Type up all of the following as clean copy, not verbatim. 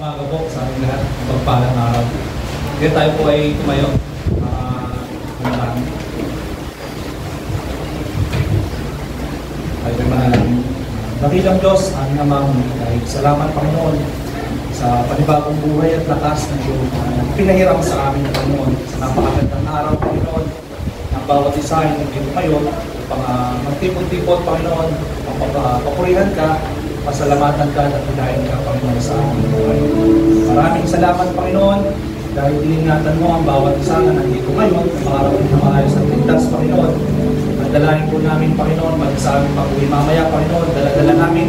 umaga po sa ating lahat. Pagpalang araw. Kaya tayo po ay tumayo. Tayo ay manalangin. Dakilang Diyos, aming Amang, dahil salamat Panginoon sa panibagong buhay at lakas na iyong pinahiram sa amin, Panginoon. Sa napakagandang araw, Panginoon, ng bawat isa ay nandito kayo upang magtipon-tipon, Panginoon, papurihan ka, pasalamatan ka at hilahin ka, Panginoon, sa aming buhay. Maraming salamat, Panginoon, dahil iningatan mo ang bawat isa na nandito ngayon, makarating na maayos at ligtas, Panginoon. At dalahin po namin, Panginoon, sa aming pag-uwi mamaya, Panginoon, daladala namin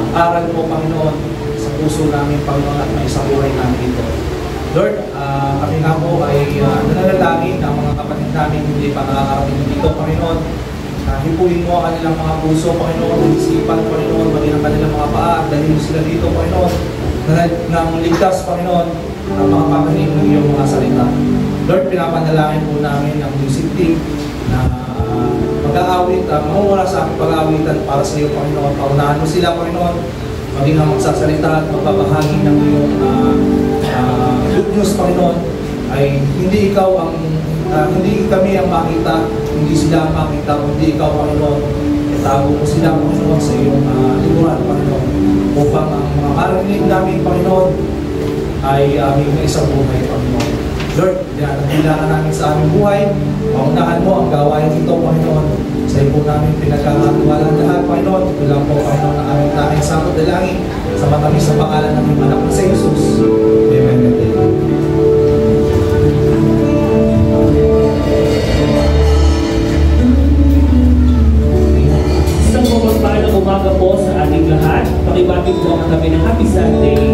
ang aral mo, Panginoon, sa puso namin, Panginoon, at may isang buhay namin dito. Lord, kami nga po ay nananalangin na mga kapatid namin hindi pa nakakarating dito, Panginoon. Hipuin mo ang kanilang mga puso, Panginoon, ang isipan, Panginoon, maging ang kanilang mga paa, at dalhin mo sila dito, Panginoon, nang ligtas, Panginoon, ang mga pagkanig ng iyong mga salita. Lord, pinapanalangin po namin ang music team na mag-aawit, mawawala sa aking pag-aawitan para sa iyo, Panginoon. Paunahan mo sila, Panginoon, maging ang magsasalita at magbabahagi ng iyong good news, Panginoon, ay hindi ikaw ang hindi kami ang makita, hindi sila ang makita, kundi ikaw, Panginoon. Itago mo sila, Panginoon, sa iyong likuran, Panginoon, upang ang mga marinig namin, Panginoon, ay aming isang buhay, Panginoon. Lord, kailangan namin sa aming buhay, paunahan mo ang gawain ito, Panginoon. Sa iyo po namin pinagkakatiwalaan lahat, Panginoon. Ito lang po, Panginoon, ang aming tanging sakot dalangin sa matamis sa pangalan ng iyong anak na si Jesus. Amen and amen. Isang mapagpalang umaga po sa ating lahat. Pakibagin po ang kami ng Happy Sunday.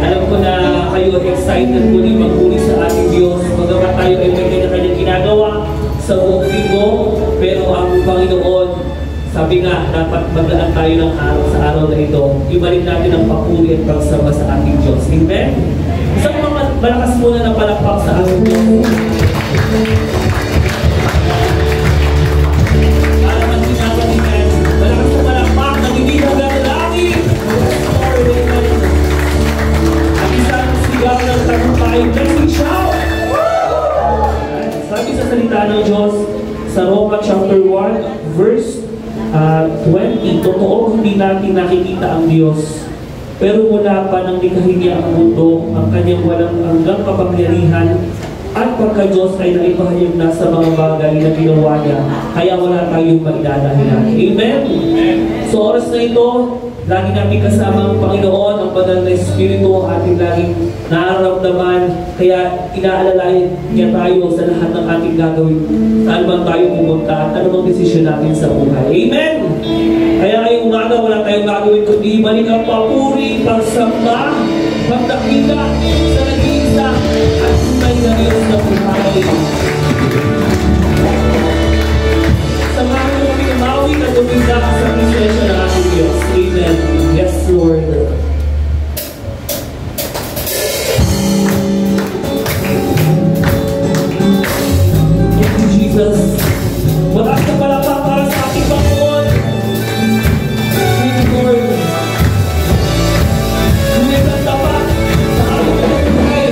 Alam ko na kayo excited po din magpuli sa ating Diyos. Magawa tayo ay may kanya-kanyang ginagawa sa buong linggo. Pero ang Panginoon, sabi nga, dapat maglaan tayo ng araw sa araw na ito. Ibalik natin ang papuri at pagsamba sa ating Diyos. Amen? Isang malakas muna ng palakpak sa ating Diyos. Para magsinapanigan, malakas na palakpak na hindi hanggang langit. At isang sigaw ng tagumpay, blessing shout! Sabi sa salita ng Diyos, sa Roma chapter 1, verse 20, totoo hindi natin nakikita ang Diyos, pero mula pa nang likhain niya ang mundo, ang kanyang walang hanggang kapangyarihan at pagka-Diyos ay naipahayag na sa mga bagay na ginawa niya, kaya wala tayong magdadahilan. Amen? So oras na ito, lagi namin kasama ang Panginoon, ang banal na Espiritu, ang ating laging nararamdaman, kaya inaalalayan niya tayo sa lahat ng ating gagawin, saan man tayo pumunta at anumang desisyon natin sa buhay. Amen? Kaya ngayong umaga, wala tayong gagawin kundi balik ang papuri, pagsamba, pagdakila sa nag-iisa at tunay na Diyos na buhay. Samahan mo kami umawi at umisa sa presensya ng ating Diyos. Amen. Yes, Lord. Thank you, Jesus. Mataas na palakpak para sa ating Panginoon. Thank you, Lord. Ngunit ang tapat sa ating buhay.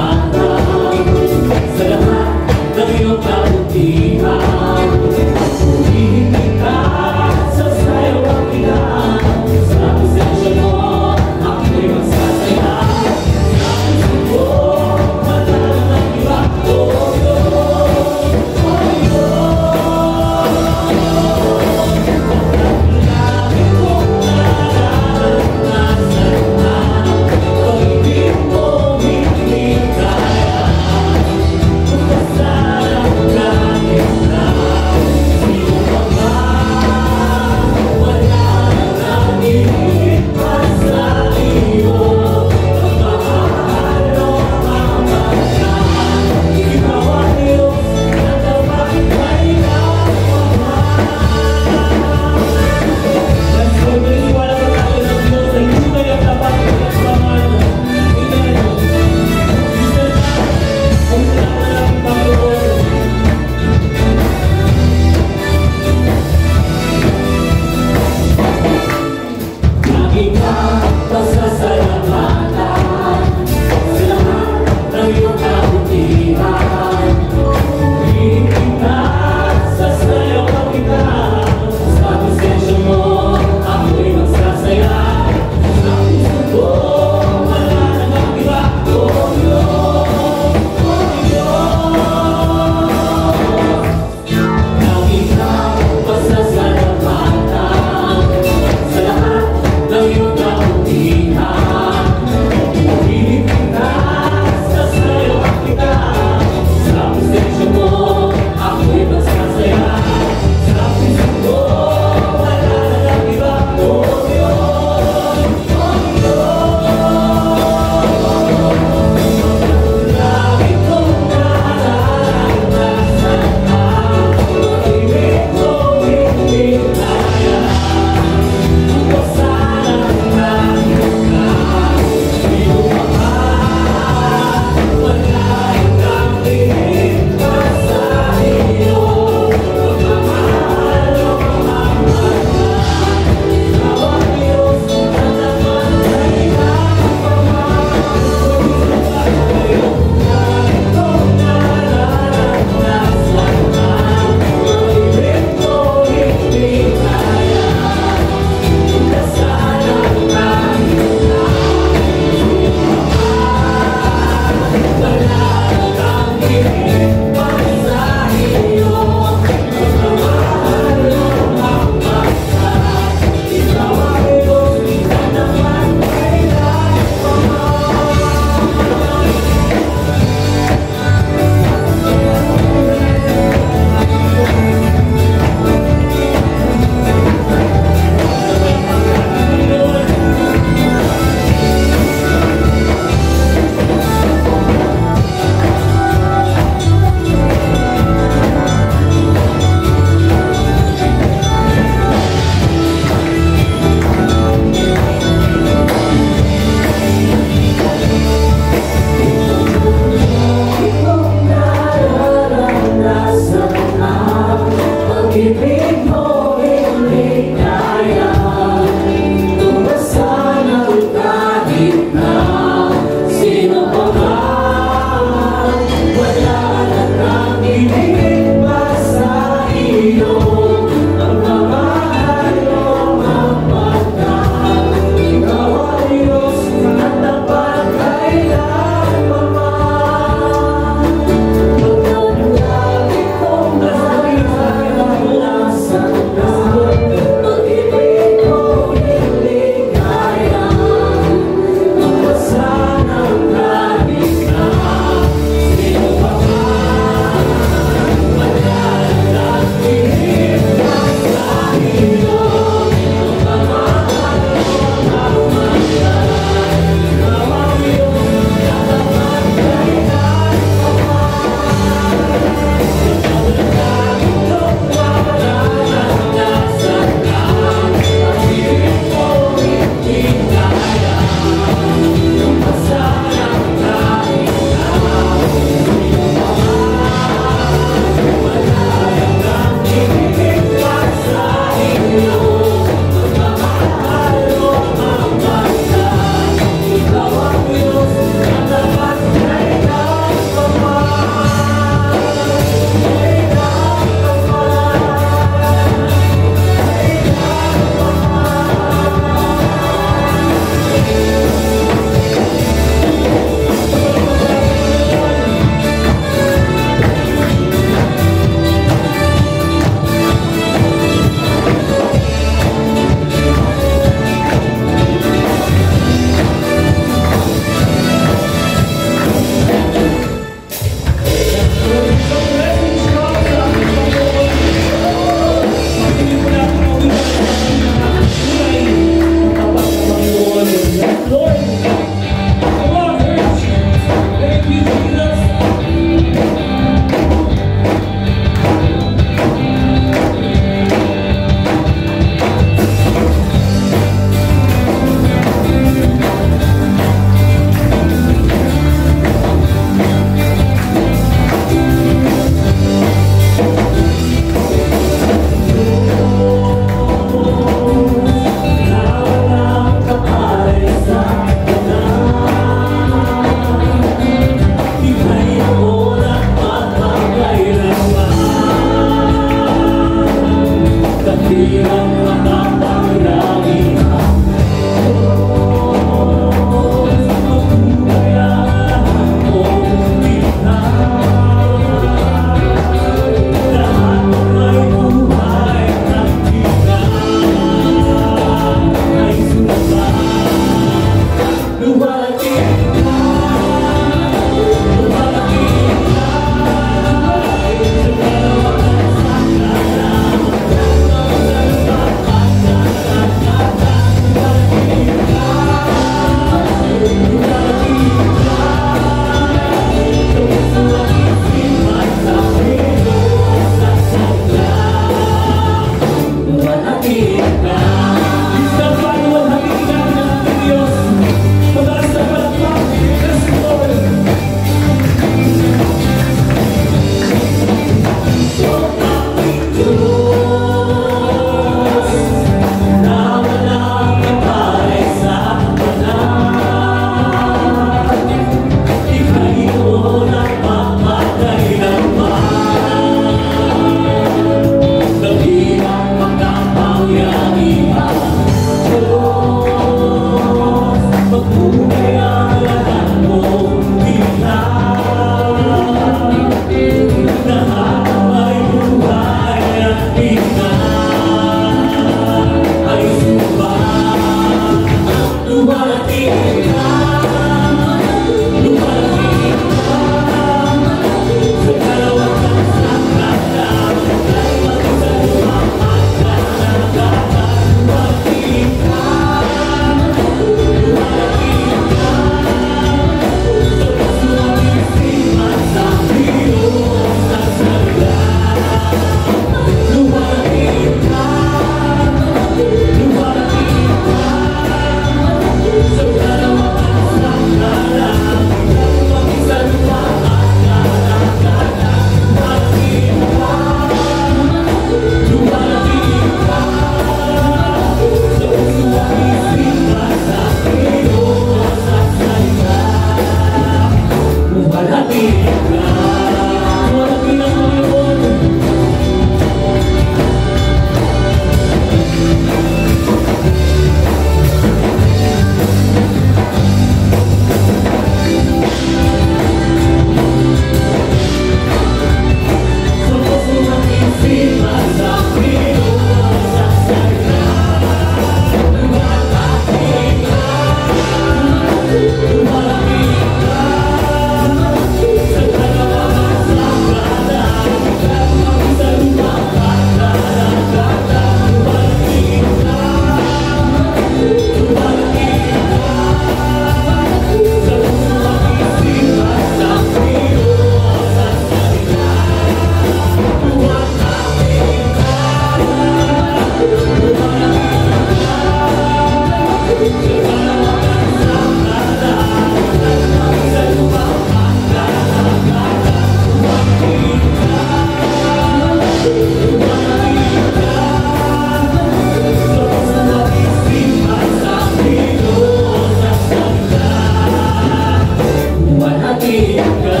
natin ka.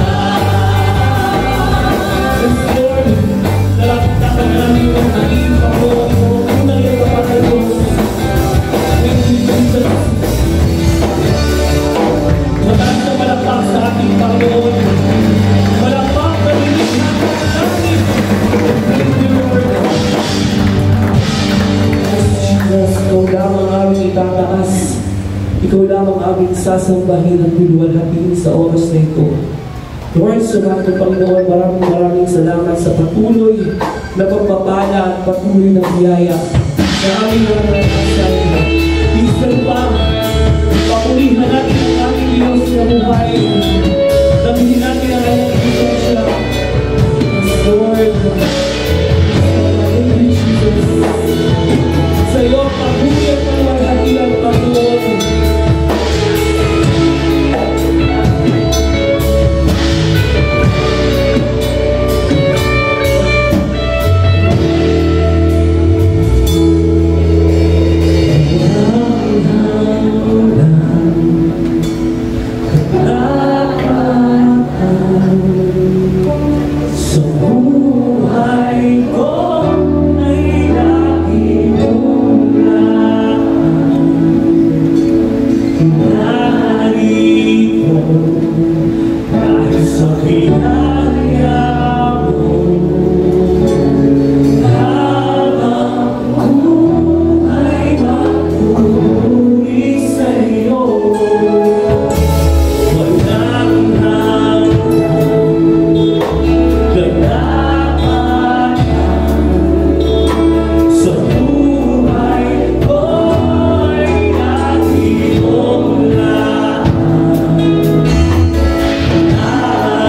Yes, Lord, nalaktakan namin ang naging Panginoon mo. Unang iyong kapatid. Thank you, Jesus. Mataas na malakpak sa ating Panginoon. Malakpak na nilipit natin. Thank you, Lord. Jesus, ikaw lamang aming itataas. Ikaw lamang aming sasambahin at luluwalhatiin sa oras na ito. Lord, salamat Panginoon, maraming salamat sa patuloy na pagpapala at patuloy na biyaya na aming naranasan. Minsan pa, papulihan natin ang aming Diyos na buhay. Damihin natin ang kanyang ibigay. Lord, thank you, Jesus. Sa iyo, patuloy at pangwalhatian, Panginoon.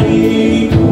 Thank you.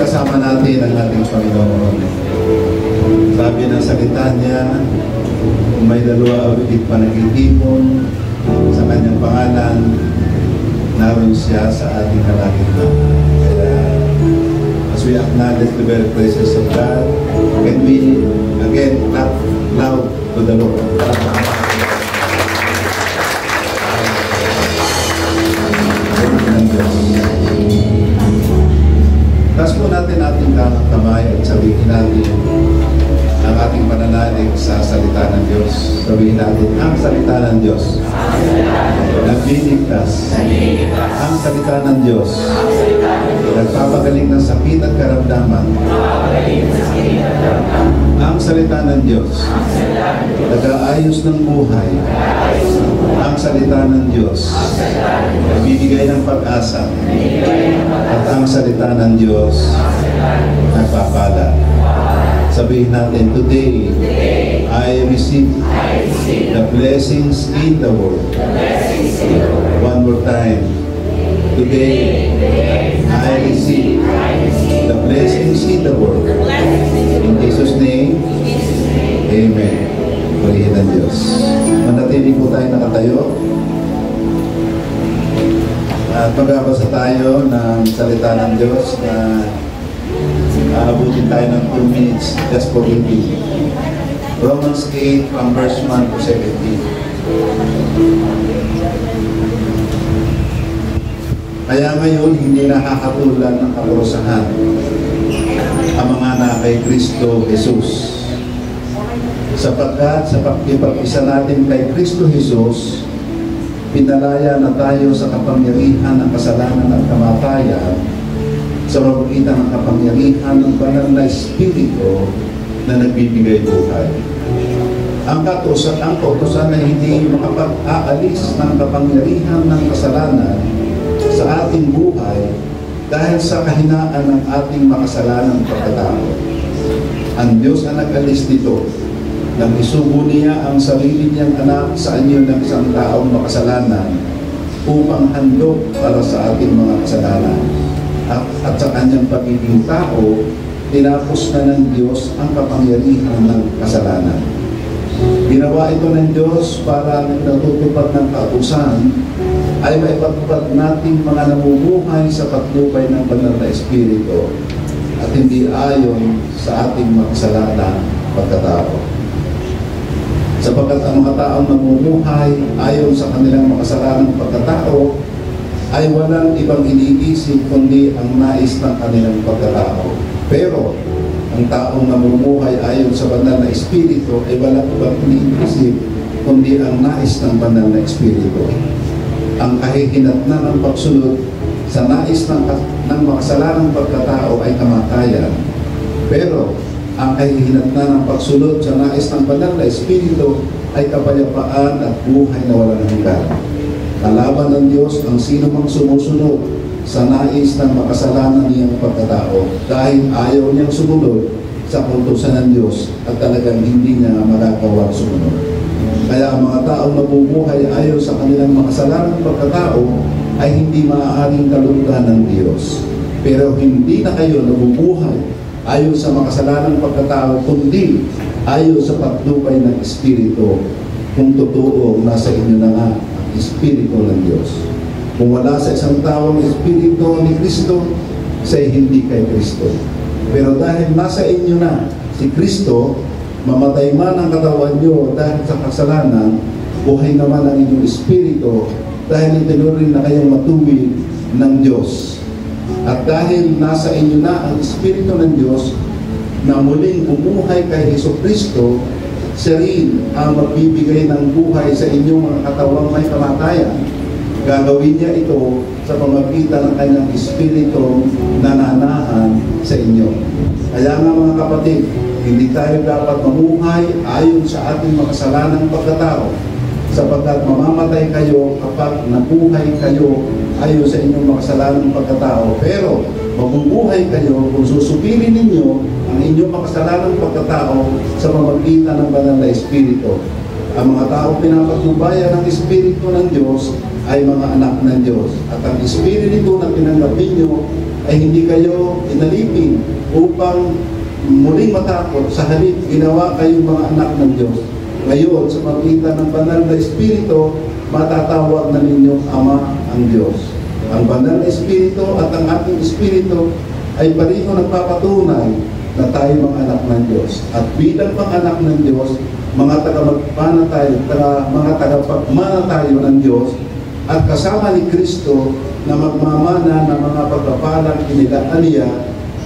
Kasama natin ang ating Panginoon. Sabi ng salita niya, kung may dalawa o higit pa nagtitipon sa kanyang pangalan, naroon siya sa ating kalagitnaan. Kaya, as we acknowledge the very presence of God, can we again clap loud to the Lord? Taas po natin ating kamay at sabihin natin ang ating pananalig sa salita ng Diyos. Sabihin natin, ang salita ng Diyos nagliligtas. Ang salita ng Diyos nagpapagaling ng sakit at karamdaman. Ang salita ng Diyos nag-aayos ng buhay. Ang salita ng Diyos nagbibigay ng pag-asa. At ang salita ng Diyos nagpapala. Sabihin natin, today I receive the blessings in the world. One more time. Today I receive the blessings in the world. In Jesus' name, Amen. Purihin ng Diyos. Manatili po tayo nakatayo. At magbabasa tayo ng salita ng Diyos na aabutin tayo ng 2 minutes just for reading. Romans 8 from verse 1 to 17. Kaya ngayon hindi nakakatulan ng kaparusahan ang mga na kay Kristo Jesus. sapagkat sa pagkipag-isa natin kay Kristo Jesus, pinalaya na tayo sa kapangyarihan ng kasalanan at kamatayan sa pamamagitan ng kapangyarihan ng banal na Espiritu na nagbibigay buhay. Ang kautusan na hindi makapag-aalis ng kapangyarihan ng kasalanan sa ating buhay dahil sa kahinaan ng ating makasalanang pagkatao. Ang Diyos ang nag-alis dito nang isugo niya ang sarili niyang anak sa anyo ng isang taong makasalanan upang handog para sa ating mga kasalanan. At sa kanyang pagiging tao, tinapos na ng Diyos ang kapangyarihan ng kasalanan. Ginawa ito ng Diyos para natutupad ng kautusan ay maipatupad nating mga namumuhay sa patnubay ng banal na Espiritu at hindi ayon sa ating makasalanang pagkatao. Sapagkat ang mga taong namumuhay ayon sa kanilang makasalanang pagkatao ay walang ibang iniisip kundi ang nais ng kanilang pagkatao. Pero ang taong namumuhay ayon sa banal na Espiritu ay walang ibang iniisip kundi ang nais ng banal na Espiritu. Ang kahihinatnan ng pagsunod sa nais ng makasalanang pagkatao ay kamatayan. Pero ang kahihinatnan ng pagsunod sa nais ng banal na Espiritu ay kapayapaan at buhay na walang hanggan. Kalaban ng Diyos ang sino mang sumusunod sa nais ng makasalanan niyang pagkatao dahil ayaw niyang sumunod sa kautusan ng Diyos at talagang hindi niya magagawang sumunod. Kaya ang mga taong nabubuhay ayon sa kanilang makasalanang pagkatao ay hindi maaaring kalugdan ng Diyos. Pero hindi na kayo nabubuhay ayon sa makasalanang pagkatao kundi ayon sa patnubay ng Espiritu kung totoo nasa inyo na nga Espiritu ng Diyos. Kung wala sa isang tao ang Espiritu ni Kristo, siya'y hindi kay Kristo. Pero dahil nasa inyo na si Kristo, mamatay man ang katawan nyo dahil sa kasalanan, buhay naman ang inyong Espiritu dahil itinuring na kayong matuwid ng Diyos. At dahil nasa inyo na ang Espiritu ng Diyos na muling bumuhay kay Jesucristo, siya rin ang magbibigay ng buhay sa inyong mga katawang may kamatayan. Gagawin niya ito sa pamamagitan ng kanyang Espiritu na nanahan sa inyo. Kaya nga mga kapatid, hindi tayo dapat mamuhay ayon sa ating makasalanang pagkatao, sapagkat mamamatay kayo kapag nabuhay kayo ayon sa inyong makasalanang pagkatao. Pero mabubuhay kayo kung susupirin ninyo ang inyong makasalanang pagkatao sa pamamagitan ng banal na Espiritu. Ang mga tao pinapatnubayan ng Espiritu ng Diyos ay mga anak ng Diyos. At ang Espiritu na pinanggapin nyo ay hindi kayo inalipin upang muling matakot, sa halip ginawa kayong mga anak ng Diyos. Ngayon, sa pamamagitan ng banal na Espiritu, matatawag na ninyong Ama ang Diyos. Ang banal na Espiritu at ang ating Espiritu ay pareho nagpapatunay na tayo mga anak ng Diyos. At bilang mga anak ng Diyos, mga tagapagmana tayo ng Diyos at kasama ni Kristo na magmamana ng mga pagpapalang inilaan niya,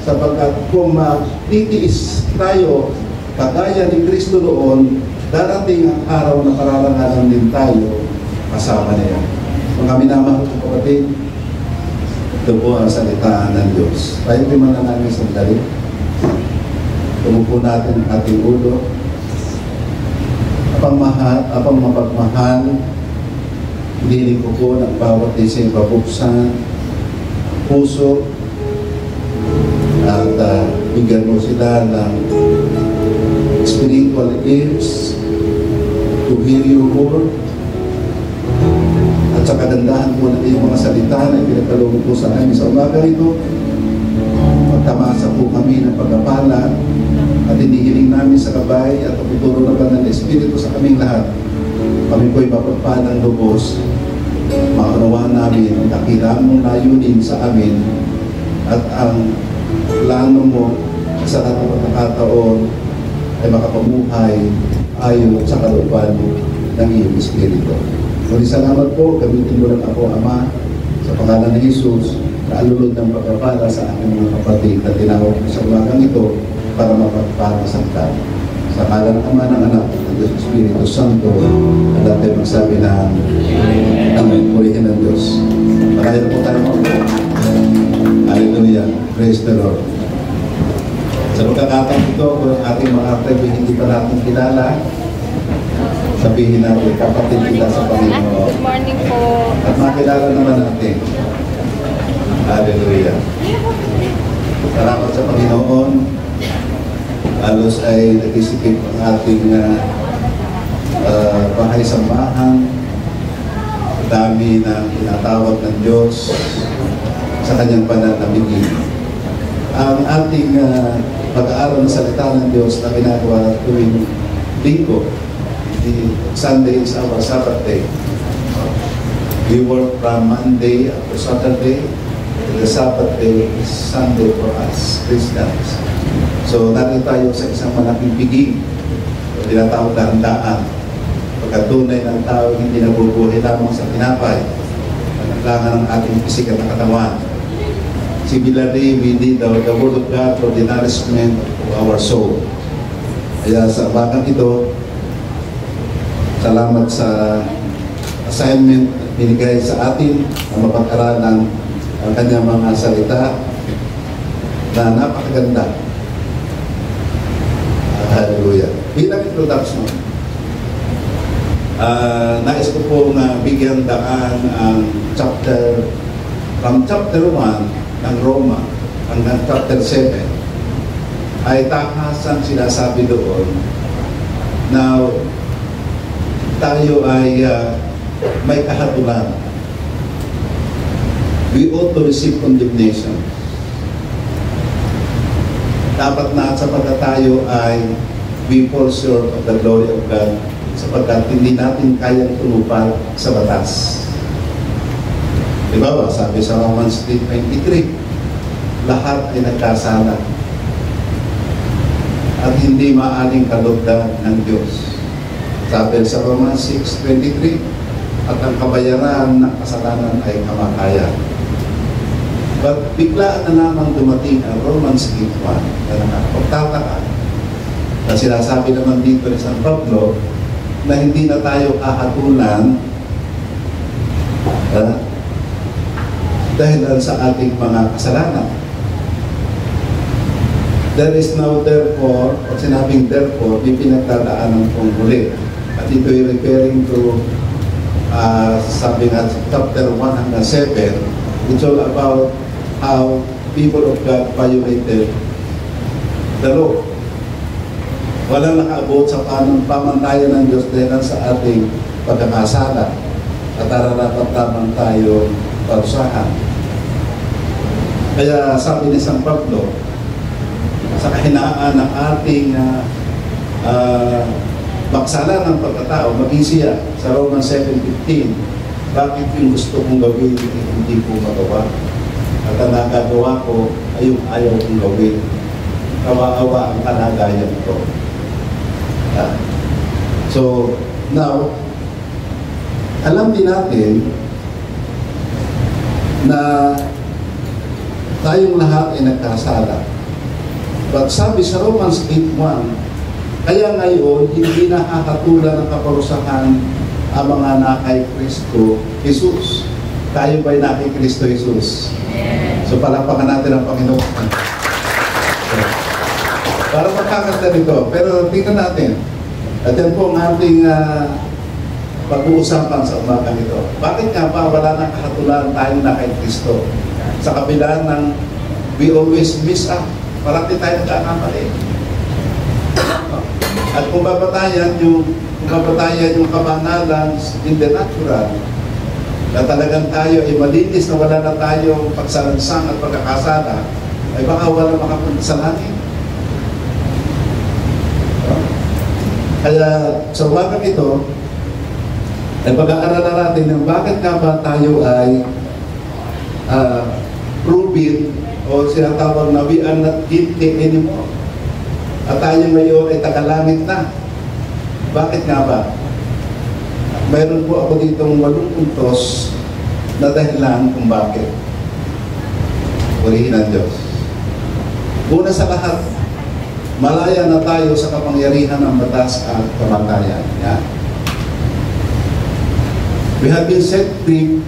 sapagkat kung matitiis tayo kagaya ni Kristo noon, darating ang araw na pararangalan din tayo kasama niya. Mga minamahal ko kapatid, ito po ang salita ng Diyos. Tayo mananangin sandali. Tumupo natin ang ating ulo. Apang mapagmahal, hiniling ko po ng bawat isang babuksan, puso, at bigyan mo sila ng spiritual ears to hear your word. At sa kagandahan po ng iyong mga salita na ipinagkaloob po sa amin sa umaga ito, magtamasa po kami ng pagkapala at hinihiling namin sa gabay at pagtuturo na banal na Espiritu sa kaming lahat. Kami po'y mapagpalang lubos, maunawaan namin ang dakilang mong layunin sa amin at ang plano mo sa lahat ng pagkakataon ay makapamuhay ayon sa kalooban ng iyong Espiritu. Maraming salamat po, gamitin mo lang ako, Ama, sa pangalan ng Jesus, na alulod ng pagpapala sa aking mga kapatid na tinawag ko sa umagang ito para mapagpala sa akin. Sa ngalan ng Ama, ng Anak, ng Diyos Espiritu Santo, at natin magsabi na Amen. Purihin ng Diyos. Maraya po tayo mga. Hallelujah. Praise the Lord. Sa pagkakataon ito, kung ating mga kapatid hindi pa natin kilala, sabihin natin, kapatid kita sa Panginoon. Good morning po. At makilala naman natin. Hallelujah. Salamat sa Panginoon. Halos ay nag-isipin ang ating bahay-sambahan. Dami na tinatawag ng Diyos sa kanyang pananamigin. Ang ating pag-aaral ng salita ng Diyos na ginagawa tuwing linggo, Sunday is our Sabbath day. We work from Monday up to Saturday. The Sabbath day is Sunday for us, Christians. So, natin tayo sa isang malaking piging. Tinatawag na handaan. Pagkatunay ng tao, hindi nabubuhay lamang sa tinapay. Naglangan ng ating pisikal na katawan. Similarly, we need the Word of God for the nourishment of our soul. Kaya sa bakang ito, salamat sa assignment binigay sa atin na mapag-aralan ang kanyang mga salita na napakaganda. Hallelujah. Bilang introduction, nais ko pong bigyan daan ang from chapter 1 ng Roma hanggang chapter 7 ay takasang sinasabi doon na tayo ay may kahatulan. We ought to receive condemnation. Dapat na sapagkat tayo ay we fall short of the glory of God sapagkat hindi natin kayang tumupad sa batas. Diba ba? Sabi sa Romans 3:23, lahat ay nagkasala at hindi maaring kalugdan ng Diyos. Sabi sa Romans 6:23, at ang kabayaran ng kasalanan ay kamatayan. But biglaan na namang dumating ang Romans 8:1 na nakapagtataka na sinasabi naman dito ni San Pablo na hindi na tayo kahatulan dahil sa ating mga kasalanan. There is now therefore, pag sinabing therefore, may pinagdadaanan kong muli. At ito ay referring to sabi nga chapter 1 hanggang 7, it's all about how people of God violated the law. Walang nakaabot sa pamantayan ng Diyos dahil sa ating pagkakasala at nararapat lamang tayo parusahan. Kaya sabi ni San Pablo, sa kahinaan ng ating magsala ng pagkatao, maging siya sa Romans 7:15, bakit yung gusto kong gawin hindi ko magawa? At ang nagagawa ko ay yung ayaw kong gawin. Kawa-awa ang kalagayan ko. So, now, alam din natin na tayong lahat ay nagkasala. But sabi sa Romans 8:1, kaya ngayon, hindi nakakatulan ng kaparusahan ang mga nakay Kristo Jesus. Tayo ba'y nakay Kristo Jesus? So palapakan natin ang Panginoon. Para makakanta nito. Pero tingnan natin. At yan po ang ating pag-uusapan sa umagang ito. Bakit nga ba wala nang kahatulan tayo nakay Kristo? Sa kabila ng we always miss up. Parati tayo nagkakamali. At kung babatayan yung kabanalan in the natural, na talagang tayo ay malinis na wala na tayong pagsalansang at pagkakasala, ay baka wala makapunta sa langit. Kaya sa umagang ito, ay pag-aaralan natin ng bakit nga ba tayo ay proven o sinatawag na we are not guilty anymore. At tayo ngayon ay tagalangit na. Bakit nga ba? Mayroon po ako ditong 8 puntos na dahilan kung bakit. Purihin ang Diyos. Una sa lahat, malaya na tayo sa kapangyarihan ng batas at kamatayan. Yan. We have been set free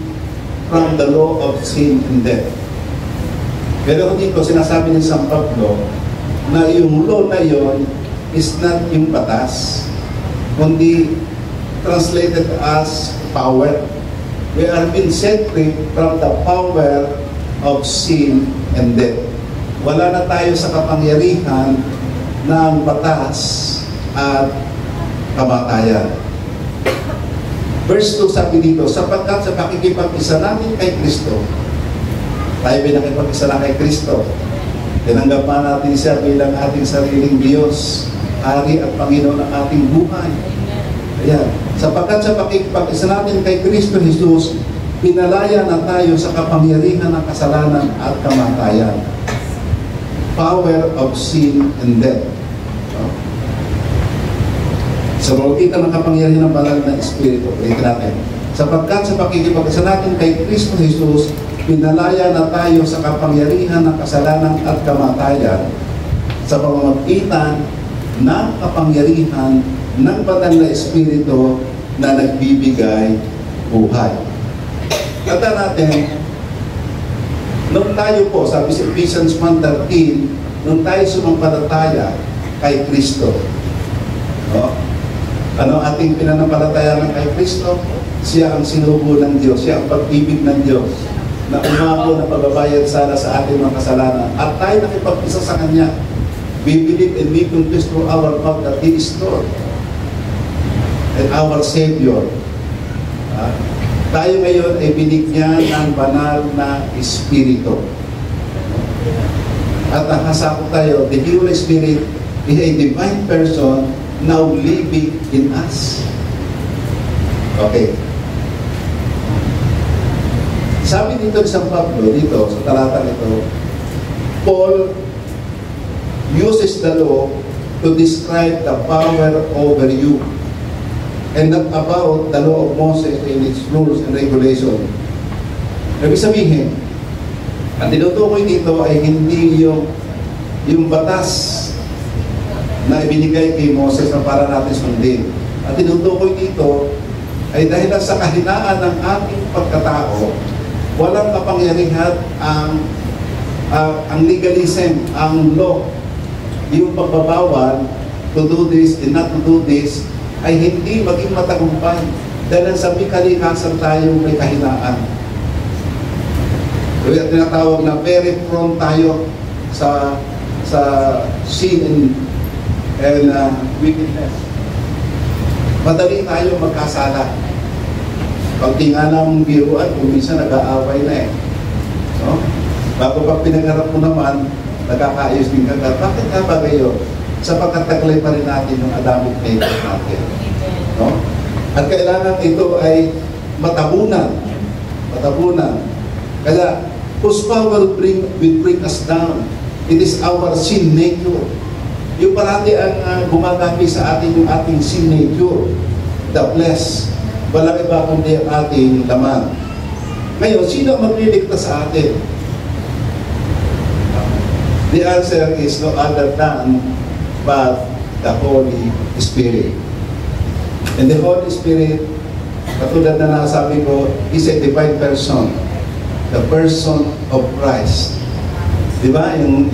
from the law of sin and death. Pero dito sinasabi ni San Pablo na yung law na yon is not yung batas, kundi translated as power. We are being set free from the power of sin and death. Wala na tayo sa kapangyarihan ng batas at kamatayan. Verse 2 sabi dito, sapagkat sa pakikipag-isa natin kay Kristo, tayo pinakipag-isa na kay Kristo, tinanggap pa natin siya bilang ating sariling Diyos, Hari at Panginoon ng ating buhay. Ayan. Sapagkat sa pakikipag-isa natin kay Kristo Jesus, pinalaya na tayo sa kapangyarihan ng kasalanan at kamatayan. Power of sin and death. Sa pagitan ng kapangyarihan ng banal na Espiritu, ulitin natin. Sapagkat sa pakikipag-isa natin kay Kristo Jesus, pinalaya na tayo sa kapangyarihan ng kasalanan at kamatayan sa pamamagitan ng kapangyarihan ng banal na Espiritu na nagbibigay buhay. Kata natin, nung tayo po, sabi sa Ephesians 1:13, nung tayo sumampalataya kay Kristo, ano ating pinanampalataya kay Kristo? Siya ang sinubo ng Diyos, siya ang pag-ibig ng Diyos na umako na pagbabayad sana sa ating mga kasalanan at tayo nakipag-isa sa Kanya. We believe and we confess through our mouth that He is Lord and our Savior. Tayo ngayon ay binigyan ng banal na Espiritu. At nakasako tayo, the Holy Spirit is a divine person now living in us. Okay. Sabi dito ni San Pablo, dito sa talata nito, Paul uses the law to describe the power over you and not about the law of Moses and its rules and regulations. Ibig sabihin, ang tinutukoy dito ay hindi yung batas na ibinigay kay Moses na para natin sundin. At tinutukoy dito ay dahil sa kahinaan ng ating pagkatao, walang kapangyarihan ang legalism, ang law, yung pagbabawal to do this and not to do this ay hindi maging matagumpay dahil sa may kalikasan tayo may kahinaan. Kaya tinatawag na very prone tayo sa sin and wickedness. Madali tayo magkasala. Pag tinga ng biruan, kung minsan nag-aaway na eh. No? Bago pag pinagharap mo naman, nagkakaayos din ka. Bakit nga ba kayo? Sapagkat taglay pa rin natin yung Adamic nature natin. No? At kailangan ito ay matabunan. Matabunan. Kaya, whose power will bring us down. It is our sin nature. Yung parati ang gumagapi sa atin yung ating sin nature, the flesh. Walang iba kundi ang ating laman. Ngayon, sino magliligtas sa atin? The answer is no other than but the Holy Spirit. And the Holy Spirit, katulad na nasabi ko, is a divine person. The person of Christ. Diba? Yung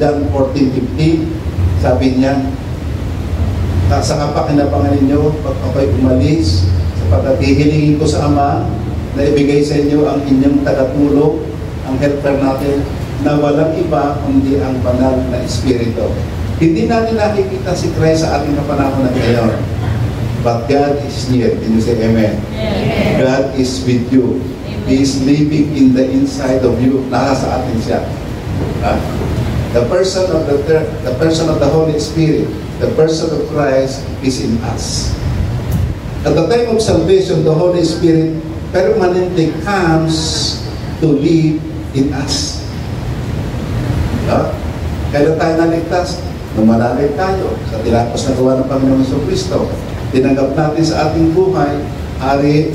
John 14:15, sabi niya, sa kapakinabangan ninyo, pag ako'y umalis, sapagkat hihilingin ko sa Ama na ibigay sa inyo ang inyong tagatulong, ang helper natin, na walang iba kundi ang banal na Espiritu. Hindi natin nakikita si Christ sa ating kapanahon ngayon. But God is near. Can you say amen? Amen. God is with you. Amen. He is living in the inside of you. Nasa atin siya. The person of the Holy Spirit, the person of Christ is in us. At the time of salvation, the Holy Spirit permanently comes to live in us. Kailan tayo naligtas? Nung manalay tayo sa tinapos na gawa ng Panginoong Jesucristo. Tinanggap natin sa ating buhay, Hari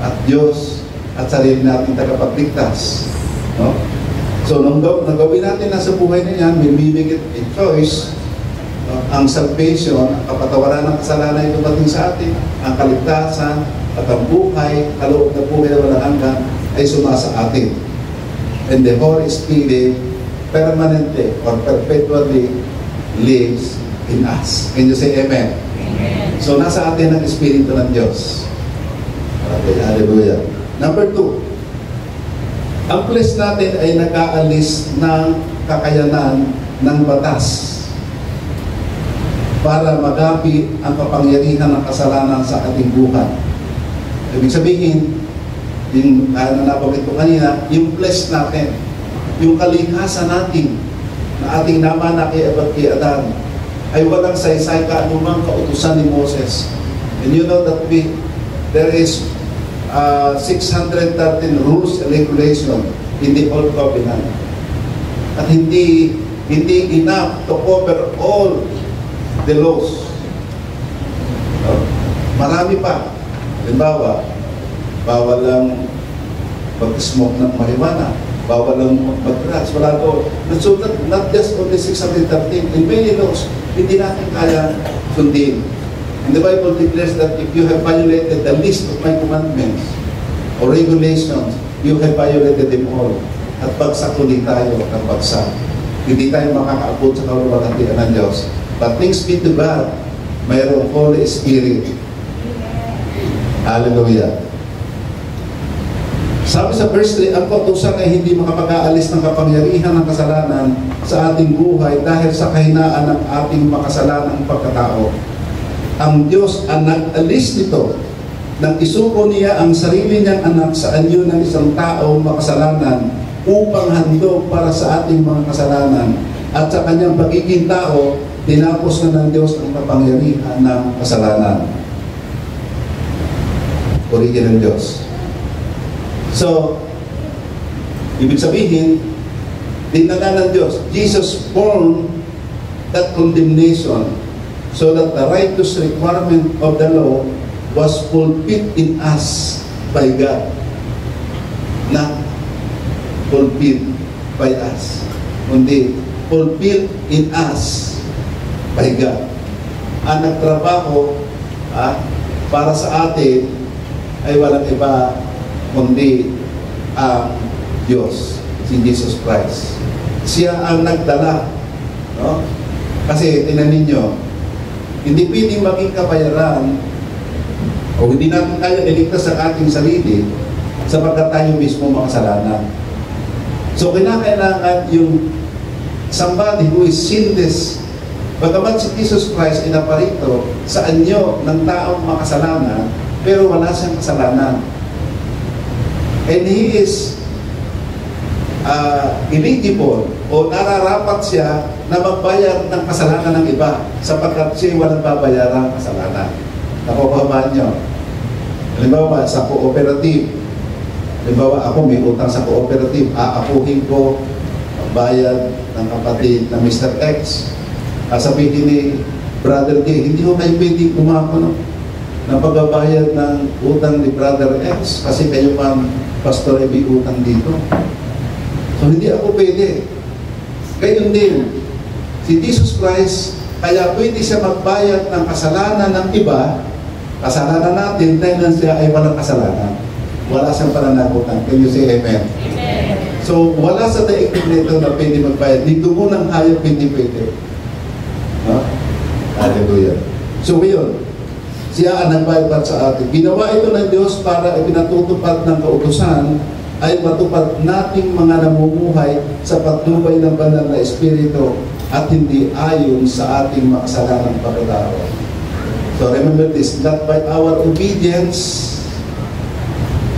at Diyos at sarili nating tagapagligtas. No? So, nung nagawin natin na sa buhay na yan, may bibigit a choice, ang salvation, ang kapatawaran ng kasalanan ay dumating sa atin, ang kaligtasan, at ang buhay, kaloob na buhay na walang hanggan, ay sumasa atin. And the Holy Spirit permanently or perpetually lives in us. Can you say Amen? Amen. So, nasa atin ang Espiritu ng Diyos. Okay, hallelujah. Number 2, ang flesh natin ay nag-aalis ng kakayanan ng batas para magapi ang kapangyarihan ng kasalanan sa ating buhay. Ibig sabihin, yung nabanggit ko kanina, yung flesh natin, yung kalikasan natin na ating nama kay Adan, ay walang saysay ka anumang kautusan ni Moses. And you know that there is 613 rules and regulation in the Old Covenant. At hindi enough to cover all the laws. Marami pa. Halimbawa, bawal lang pag-smoke ng marijuana, bawal lang mag-drugs, wala to. So not just only 613, in many laws, hindi natin kaya sundin. And the Bible declares that if you have violated the least of my commandments or regulations, you have violated them all. At pagsakuli tayo ng bagsak. Hindi tayo makakaabot sa kaluwalhatian ng Diyos. But thanks be to God, mayroong Holy Spirit. Hallelujah. Sabi sa verse 3, ang kautusan ay hindi makapag-aalis ng kapangyarihan ng kasalanan sa ating buhay dahil sa kahinaan ng ating makasalanang pagkatao. Ang Diyos ang nag-alis nito nang isuko niya ang sarili niyang anak sa anyo ng isang tao makasalanan upang handog para sa ating mga kasalanan, at sa kanyang pagiging tao, tinapos na ng Diyos ang kapangyarihan ng kasalanan. Purihin ng Diyos. So, ibig sabihin, dinala ng Diyos, Jesus borne that condemnation so that the righteous requirement of the law was fulfilled in us by God. Not fulfilled by us, kundi fulfilled in us by God. Ang nagtrabaho para sa atin ay walang iba kundi ang Diyos, si Jesus Christ. Siya ang nagdala. No? Kasi tinan ninyo, hindi pwedeng maging kabayaran o hindi natin kaya iligtas sa ating sarili sapagkat tayo mismo makasalanan. So kinakailangan yung somebody who is sinless, bagamat si Jesus Christ ay naparito sa anyo ng taong makasalanan, pero wala siyang kasalanan. And He is eligible o nararapat siya na magbayar ng kasalanan ng iba sapagkat siya walang babayarang kasalanan. Nakukuhamaan nyo. Halimbawa, sa cooperative, halimbawa ako may utang sa cooperative, aakuhin ko ang bayad ng kapatid na Mr. X. Sabihin ni Brother D, hindi ko kayo pwede umako ng pagbabayad ng utang ni Brother X kasi kayo pang pastor ay may utang dito. So hindi ako pwede. Gayon din, si Jesus Christ, kaya pwede siya magbayad ng kasalanan ng iba, kasalanan natin dahil siya ay walang kasalanan. Wala siyang pananagutan. Can you say Amen? Amen. So wala sa daigdig nito na pwede magbayad. Dito mo ng hayop hindi pwede. No? Hallelujah. So ngayon, siya ang nagbayad para sa atin. Ginawa ito ng Diyos para ipinatutupad ng kautusan ay matupad nating mga namumuhay sa patnubay ng banal na Espiritu at hindi ayon sa ating makasalanang pagkatao. So remember this, not by our obedience,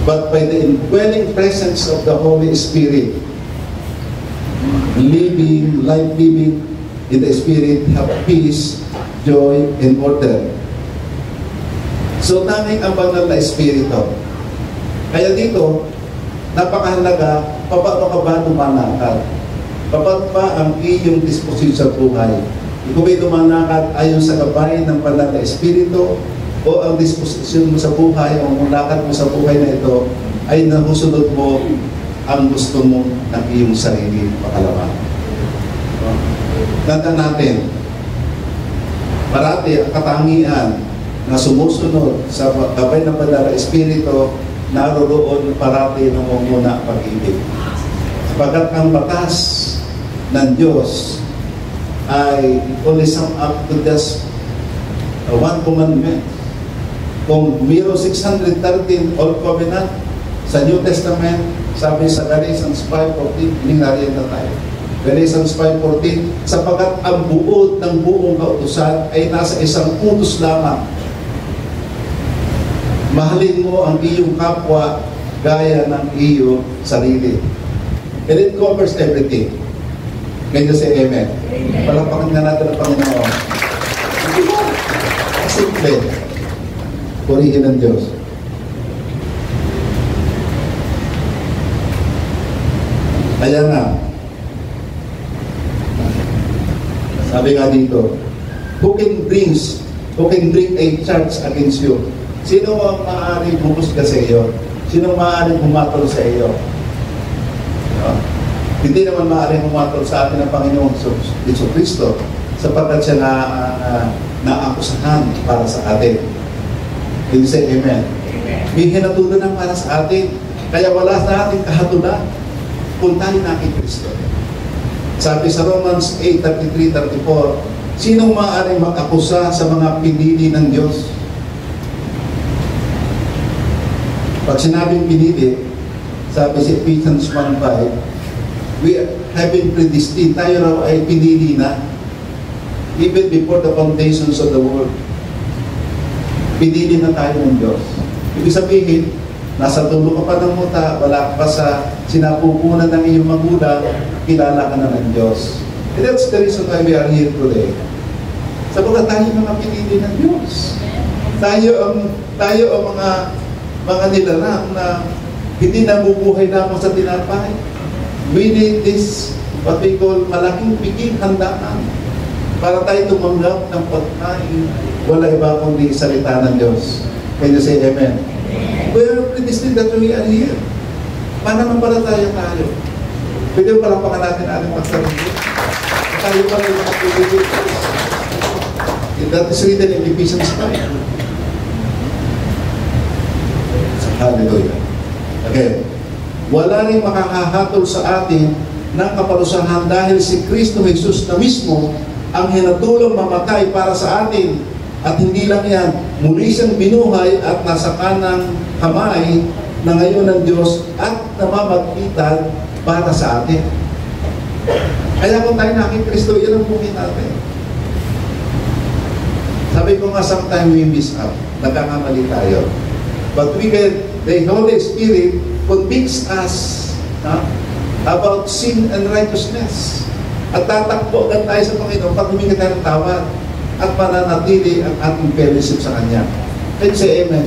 but by the indwelling presence of the Holy Spirit. Life living in the Spirit, have peace, joy, and order. So tanging ang banal na Espiritu. Kaya dito, napakahalaga, paano ka ba lumanakad? Paano ba ang iyong disposisyon sa buhay? Kung may lumanakad ayon sa gabay ng banal na Espiritu, o ang disposisyon mo sa buhay, o ang lakad mo sa buhay na ito, ay nahusunod mo ang gusto mo ng iyong sarili pakalawa. Tandaan natin, parati ang katangian na sumusunod sa gabay ng Banal na Espiritu, naroroon parati namumuna ang pag-ibig. Sapagkat ang batas ng Diyos ay only sum up to just one commandment. Kung mayroong 613 Old Covenant sa New Testament, sabi sa Galatians 5:14, hiningariyan na tayo. Galatians 5:14, sapagkat ang buod ng buong kautusan ay nasa isang utos lamang. Mahalin mo ang iyong kapwa gaya ng iyong sarili. And it covers everything. Can you say amen? Palakpakan nga natin ang Panginoon. Simple. Purihin ng Diyos. Kaya nga, sabi nga dito, who can bring a charge against you? Sino ang maaaring bumusga sa iyo? Sino ang maaaring humatol sa iyo? No? Hindi naman maaaring humatol sa atin ang Panginoong Jesucristo sapagkat siya naakusahan para sa atin. Can you say amen? May hinatulan na para sa atin. Kaya wala sa ating kahatulan kung tayo na kay Kristo. Sabi sa Romans 8:33-34, sinong maaaring mag-akusa sa mga pinili ng Diyos? Pag sinabing pinili, sabi si Ephesians 1:5, we have been predestined. Tayo raw ay pinili na even before the foundations of the world. Pinili na tayo ng Diyos. Ibig sabihin, nasa dulo ka pa ng muta, wala ka pa sa sinapupunan ng iyong magulang, kilala ka na ng Diyos. And that's the reason why we are here today. Sabagat tayo mga pinili ng Diyos. Tayo ang mga nilalang na hindi nabubuhay lamang sa tinapay. We need this, what we call, malaking piging handaan para tayo tumanggap ng pagkain. Wala iba kundi salita ng Diyos. Can you say amen? We are predestined that we are here. Pananampalataya tayo. Pwede palapakan natin ating pagsarili. Tayo pa rin makapilipit. That is written in Ephesians 5. Hallelujah. Okay. Wala rin makakahatol sa atin ng kaparusahan dahil si Kristo Jesus na mismo ang hinatulong mamatay para sa atin. At hindi lang yan, muli siyang binuhay at nasa kanang kamay na ngayon ng Diyos at namamagitan para sa atin. Kaya kung tayo naking Kristo, yan ang buhay natin. Sabi ko nga, sometimes we miss out. Nagkakamali tayo. But the Holy Spirit convicts us about sin and righteousness. At tatakbo agad tayo sa Panginoon pag humingi tayo ng tawad at mananatili ang ating fellowship sa Kanya. Let's say amen.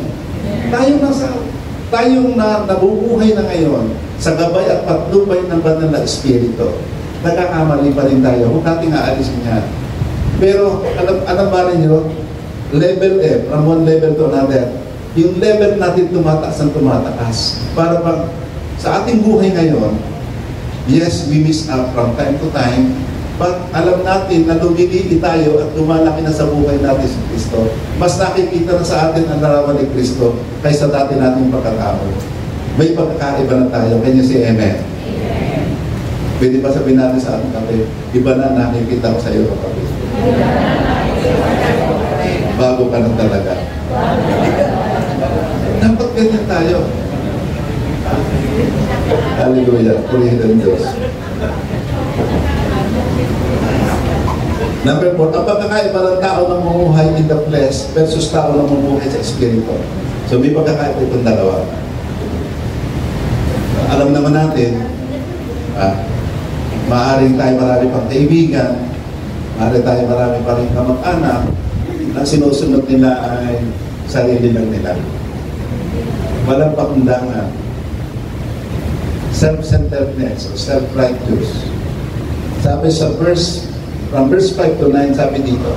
Tayong nabubuhay na ngayon sa gabay at patnubay ng Banal na Espiritu. Nagkakamali pa rin tayo. Huwag natin aalisin yan. Pero alam ba ninyo, level F, from one level to another, yung level natin tumataas ang tumataas. Para pag sa ating buhay ngayon, yes, we miss out from time to time, but alam natin na lumiliit tayo at lumalaki na sa buhay natin si Kristo. Mas nakikita na sa atin ang larawan ni Kristo kaysa dati nating pagkatao. May pagkakaiba na tayo. Can you say amen? Amen. Pwede ba sabihin natin sa ating kapatid, iba na nakikita ko sa iyo, kapatid. Bago ka na talaga. Dapat ganyan tayo. Hallelujah. Purihin ang Diyos. Number 4, ang pagkakaiba ng tao na mamumuhay in the flesh versus tao na mamumuhay sa Espiritu. So may pagkakaiba itong dalawa. Alam naman natin, maaaring tayo marami pang kaibigan, maaaring tayo marami pa rin kamag-anak, ang sinusunod nila ay sarili lang nila. Walang pakundangan. Self-centeredness or self-righteous. Sabi sa from verse 5 to 9, sabi dito,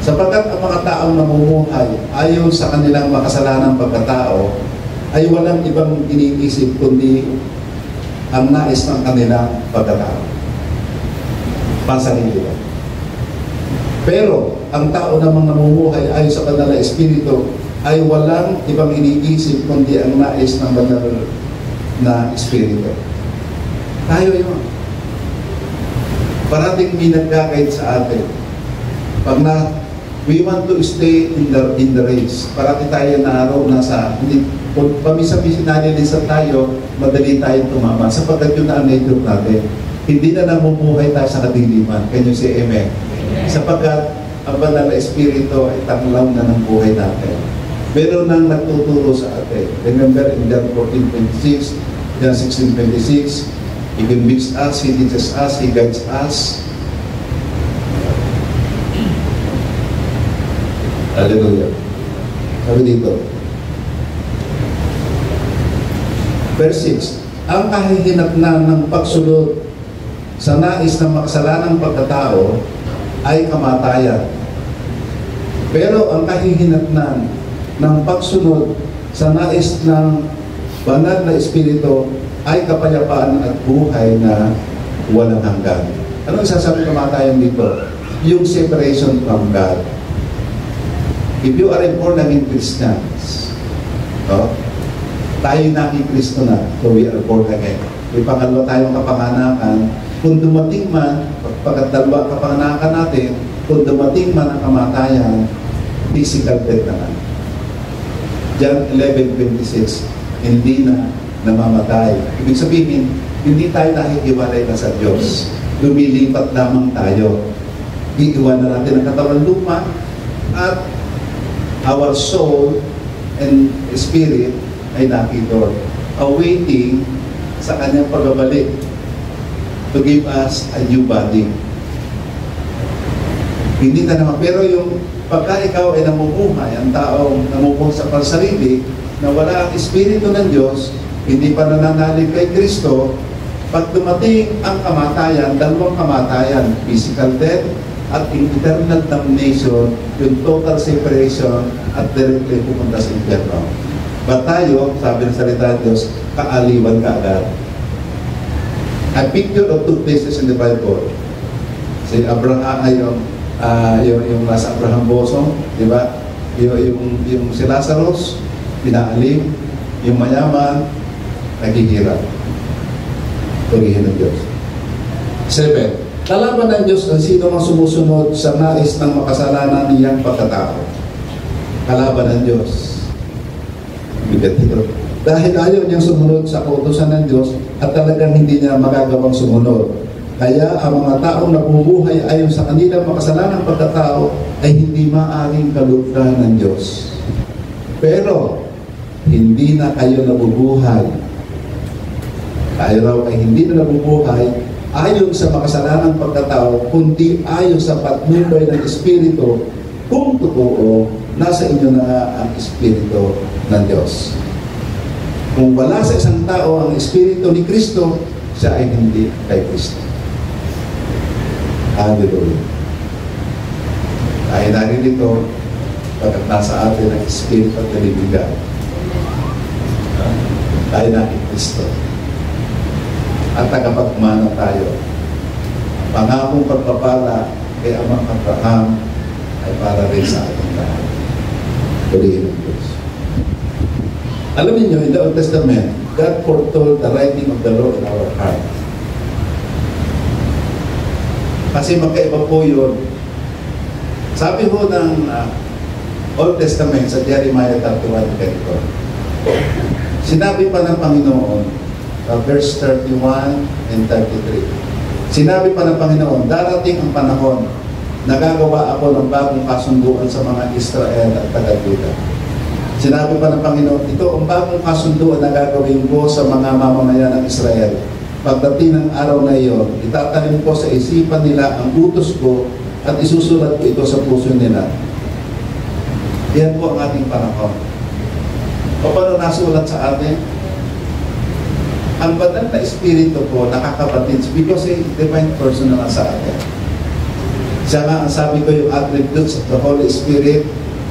sapagkat ang mga taong namumuhay ayon sa kanilang makasalanang pagkatao ay walang ibang iniisip kundi ang nais ng kanilang pagkatao. Pansarili lang. Pero, ang tao namang namumuhay ayon sa banal na Espiritu ay walang ibang iniisip kundi ang nais ng banal na Espiritu. Tayo yun. Parating may nag-guide sa atin. Pag we want to stay in the race. Parati tayo naroon nasa, kung pamisa-misa nalilisan tayo, madali tayong tumama. Sapagkat yun na ang nature natin. Hindi na namumuhay tayo sa kadiliman. Kanyo si Amen. Sapagkat ang banal na Espiritu ay tanglaw na ng buhay natin. Meron nang nagtuturo sa atin. Remember in John 14:26, John 16:26, He convicts us, He teaches us, He guides us. Hallelujah. Sabi dito, verse 6, ang kahihinatnan ng pagsunod sa nais ng makasalanang pagkatao ay kamatayan. Pero ang kahihinatnan ng pagsunod sa nais ng banal na Espiritu ay kapayapaan at buhay na walang hanggan. Ano sasabi kamatayan dito? Yung separation from God. If you are born again Christians, tayo na kay Kristo na, so we are born again. May pangalawa tayong kapanganakan. Kung dumating man, pagkatalawa kapanganakan natin, kung dumating man ang kamatayan, physical death naman. John 11:26, hindi na namamatay. Ibig sabihin, hindi tayo nakikiwalay na sa Diyos. Lumilipat lamang tayo. Iiwanan natin ang katawan luma at our soul and spirit ay nakidor, awaiting sa kanyang pagbabalik to give us a new body. Hindi na naman, pero yung pagka ikaw ay namumuhay, ang taong namumuhay sa pansarili, na wala ang Espiritu ng Diyos, hindi pa nananalig kay Kristo, pag dumating ang kamatayan, dalawang kamatayan, physical death at eternal damnation, yung total separation at directly pupunta sa impyerno. But tayo, sabi ng salita ng Diyos, kaaliwan ka agad. A picture of two places in the Bible. Si Abraham, yung nasa Abraham bosom, di ba? Yung si Lazarus, pinaalim, yung mayaman, naghihirap. Paghihin ng Diyos. 7. Kalaban ng Diyos ang sino mang sumusunod sa nais ng makasalanan niyang pagkatao. Kalaban ng Diyos. Bigat ito. Dahil ayaw niyang sumunod sa kautusan ng Diyos at talagang hindi niya magagawang sumunod. Kaya ang mga taong nabubuhay ayon sa kanilang makasalanang pagkatao ay hindi maaaring kalugdan ng Diyos. Pero, hindi na kayo nabubuhay. Tayo raw ay hindi na nabubuhay ayon sa makasalanang pagkatao, kundi ayon sa patnubay ng Espiritu, kung totoo, nasa inyo na ang Espiritu ng Diyos. Kung wala sa isang tao ang Espiritu ni Kristo, siya ay hindi kay Kristo. Hallelujah. Dahil narito, pagkat nasa atin ang Espiritu at nalibigan, tayo na kay Kristo. At tagapagmana tayo. Pangakong pagpapala kay Amang Abraham ay para rin sa ating lahat. Purihin ng Diyos. Alam niyo, in the Old Testament, God foretold the writing of the law in our heart. Kasi magkaiba po yun. Sabi ho ng Old Testament sa Jeremiah 31, ganito. Sinabi pa ng Panginoon, verse 31 and 33. Sinabi pa ng Panginoon, darating ang panahon na gagawa ako ng bagong kasunduan sa mga Israel at taga-Juda. Sinabi pa ng Panginoon, ito ang bagong kasunduan na gagawin ko sa mga mamamayan ng Israel. Pagdating ng araw na iyon, itatanim ko sa isipan nila ang utos ko at isusulat ko ito sa puso nila. Yan po ang ating panahon. O paano nasulat sa atin? Ang banal na Espiritu po, nakakabatid because a divine person na sa atin. Siya nga, ang sabi ko, yung attributes of the Holy Spirit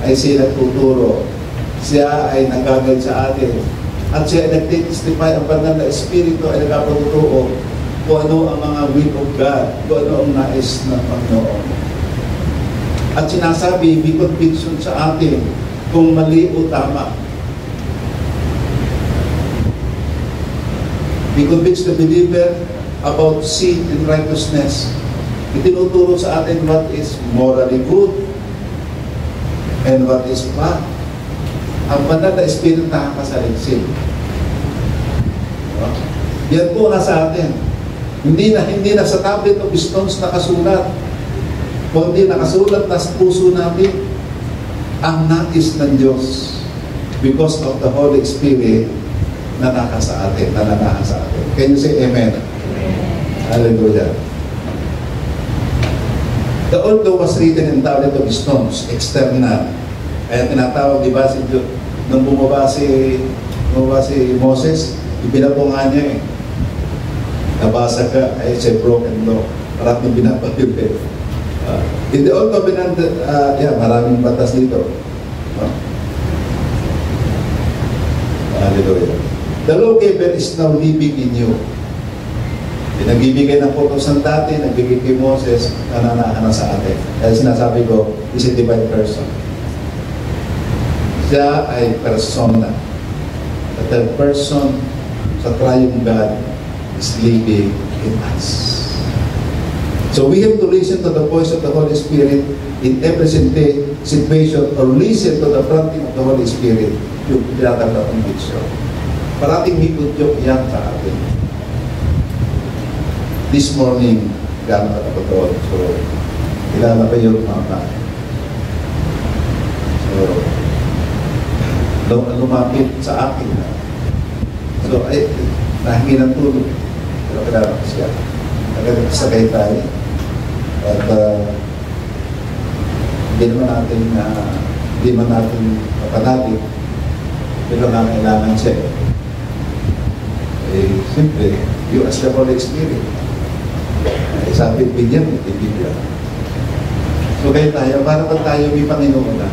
ay siya nagtuturo. Siya ay nag-guide sa atin. At siya ay nagtitestify, ang banal na Espiritu ay nagpapatotoo kung ano ang mga will of God, kung ano ang nais ng Panginoon. At sinasabi, may conviction sa atin kung mali o tama. We convince the believer about sin and righteousness. Itinuturo sa atin what is morally good and what is bad. Ang banal na Espiritu nakakasaligsin. Yan po nasa atin. Hindi na sa tablet of stones nakasulat. Kundi nakasulat na sa puso natin ang nais ng Diyos because of the Holy Spirit na nasa atin, nananahan sa atin. Can you say amen? Hallelujah. The old law was written in tablet of stones, external. Kaya tinatawag, di ba, nung bumaba si Moses, ibinabo nga niya eh. Nabasa ka, ay it's a broken law. Maraming binabagyo. In the Old Covenant, maraming batas dito. Hallelujah. The lawgiver is now living in you. Nagbibigay ng purpose ng dati, nagbibigay kay Moses, nananahan na sa atin. Kaya sinasabi ko, is a divine person. Siya ay persona. The third person sa triune God is living in us. So we have to listen to the voice of the Holy Spirit in every situation, or listen to the prompting of the Holy Spirit yung tinatanggap ng conviction. Parating higudyok yan sa atin. This morning, gano'n ako doon. So, kilala ko yung mama. So, lumapit sa akin. So, nahingi ng tulog. Pero kilala ko siya. Nagkakasakay tayo. At hindi naman natin mapanagin. Pero kailangan siya. Siyempre, you as the Holy Spirit. Sabi, bigyan, ibigyan. So kayo tayo, para ba tayo may Panginoon na?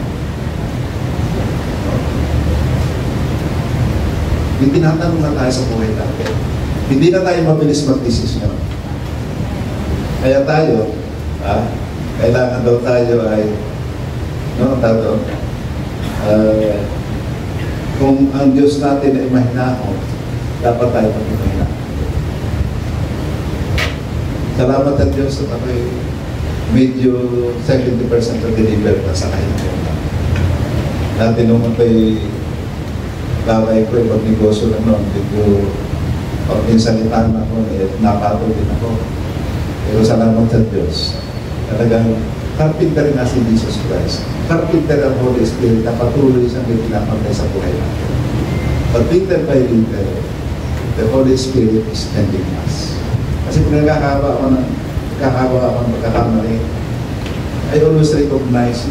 Yung tinatanong na tayo sa buhay natin. Hindi na tayo mabilis mag-desisyon. Kaya tayo, kailangan daw tayo ay, kung ang Diyos natin ay mahinahon, dapat tayo magpahinahon. Salamat ang Diyos at ako'y medyo 70% na deliver na sa kanya. Dati nung ako'y gaway ko, pag-negosyo na noon, medyo pag pinsalitan ako, napatol din ako. Pero salamat sa Diyos. Talagang carpenter na si Jesus Christ. Carpenter ang Holy Spirit na patuloy siyang pinapantay sa buhay natin. But little by little, the Holy Spirit is tending us. Kasi kung nakakawa ako ng pagkakamali, I always recognize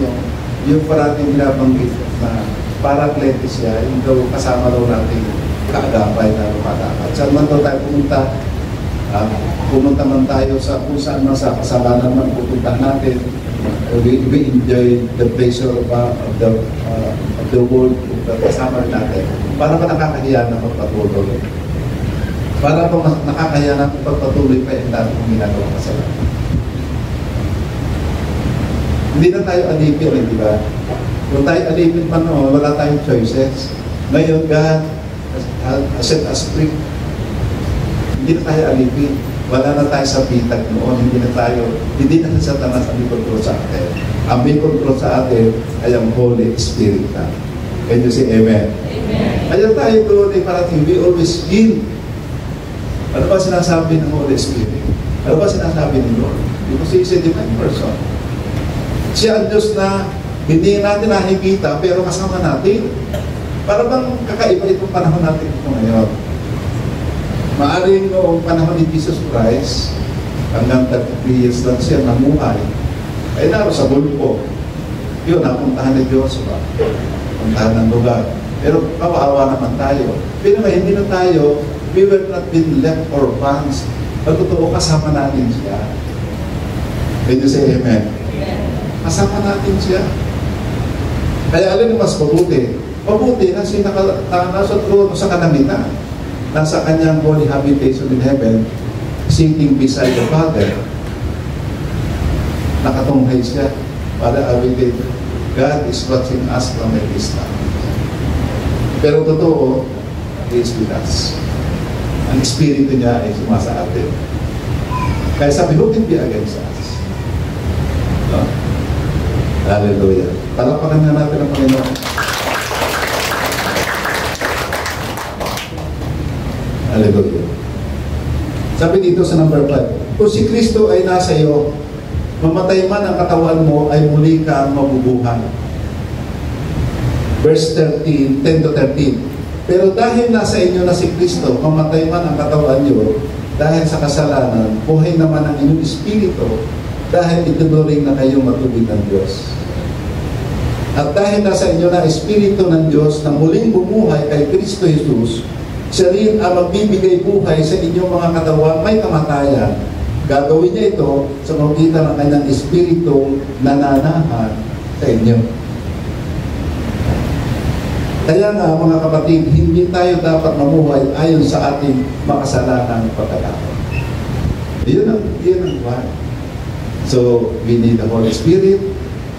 yung parating binabanggit na Paracletus siya, yung daw kasama daw natin kaagapay na lumalakad. Saan man daw tayo pumunta man tayo sa kung saan man sa kasalanan man pupunta natin, we enjoy the pleasure of the world kasama natin. Para pa nakakahiya na magpatuloy. Para pa nakakahiya na magpatuloy pa yung dati kong ginagawa kasalanan. Hindi na tayo alipin, di ba? Kung tayo alipin pa noon, wala tayong choices. Ngayon, God set us free. Hindi na tayo alipin. Wala na tayo sa bitag noon. Hindi na sa Satanas ang may control sa atin. Ang may control sa atin ay ang Holy Spirit na. Can you say amen? Amen. Ayaw tayo doon ay parating, we always yield. Ano ba sinasabi ng Holy Spirit? Ano ba sinasabi ng Lord? Because He is a divine person. Siya ang Diyos na hindi natin nakikita pero kasama natin. Para bang kakaiba itong panahon natin ito ngayon. Maaring noong panahon ni Jesus Christ, hanggang 33 years lang siya namuhay, ay naroon sa bulpo. Yun, napuntahan ni Diyos ba? Puntahan ng lugar. Pero kawawa naman tayo. Pero hindi na tayo, we were not been left orphans. Pagtotoo, kasama natin siya. Can you say amen? Kasama natin siya. Kaya alin mas mabuti, Mabuti kasi nasa trono sa kalangitan. Nasa kanyang holy habitation in heaven, sitting beside the Father. Nakatunghay siya para awit God is watching us from a distance. Pero totoo, He is with us. Ang Espiritu niya ay sumasa atin. Kaya sabi, who can be against us? No? Hallelujah. Palakpakan na natin ang Panginoon. Hallelujah. Sabi dito sa number 5, kung si Kristo ay nasa iyo, mamatay man ang katawan mo, ay muli kang mabubuhay. Verse 10 to 13. Pero dahil nasa inyo na si Kristo, mamatay man ang katawan niyo, dahil sa kasalanan, buhay naman ang inyong espiritu, dahil itunuring na kayong matubig ng Diyos. At dahil nasa inyo na espiritu ng Diyos na muling bumuhay kay Kristo Jesus, siya rin ang magbibigay buhay sa inyong mga katawan may kamatayan. Gagawin niya ito sa pamamagitan ng kanyang espiritu na nanahan sa inyo. Kaya nga mga kapatid, hindi tayo dapat mamuhay ayon sa ating makasalanang pagkatao. Yun ang buhay. So, we need the Holy Spirit,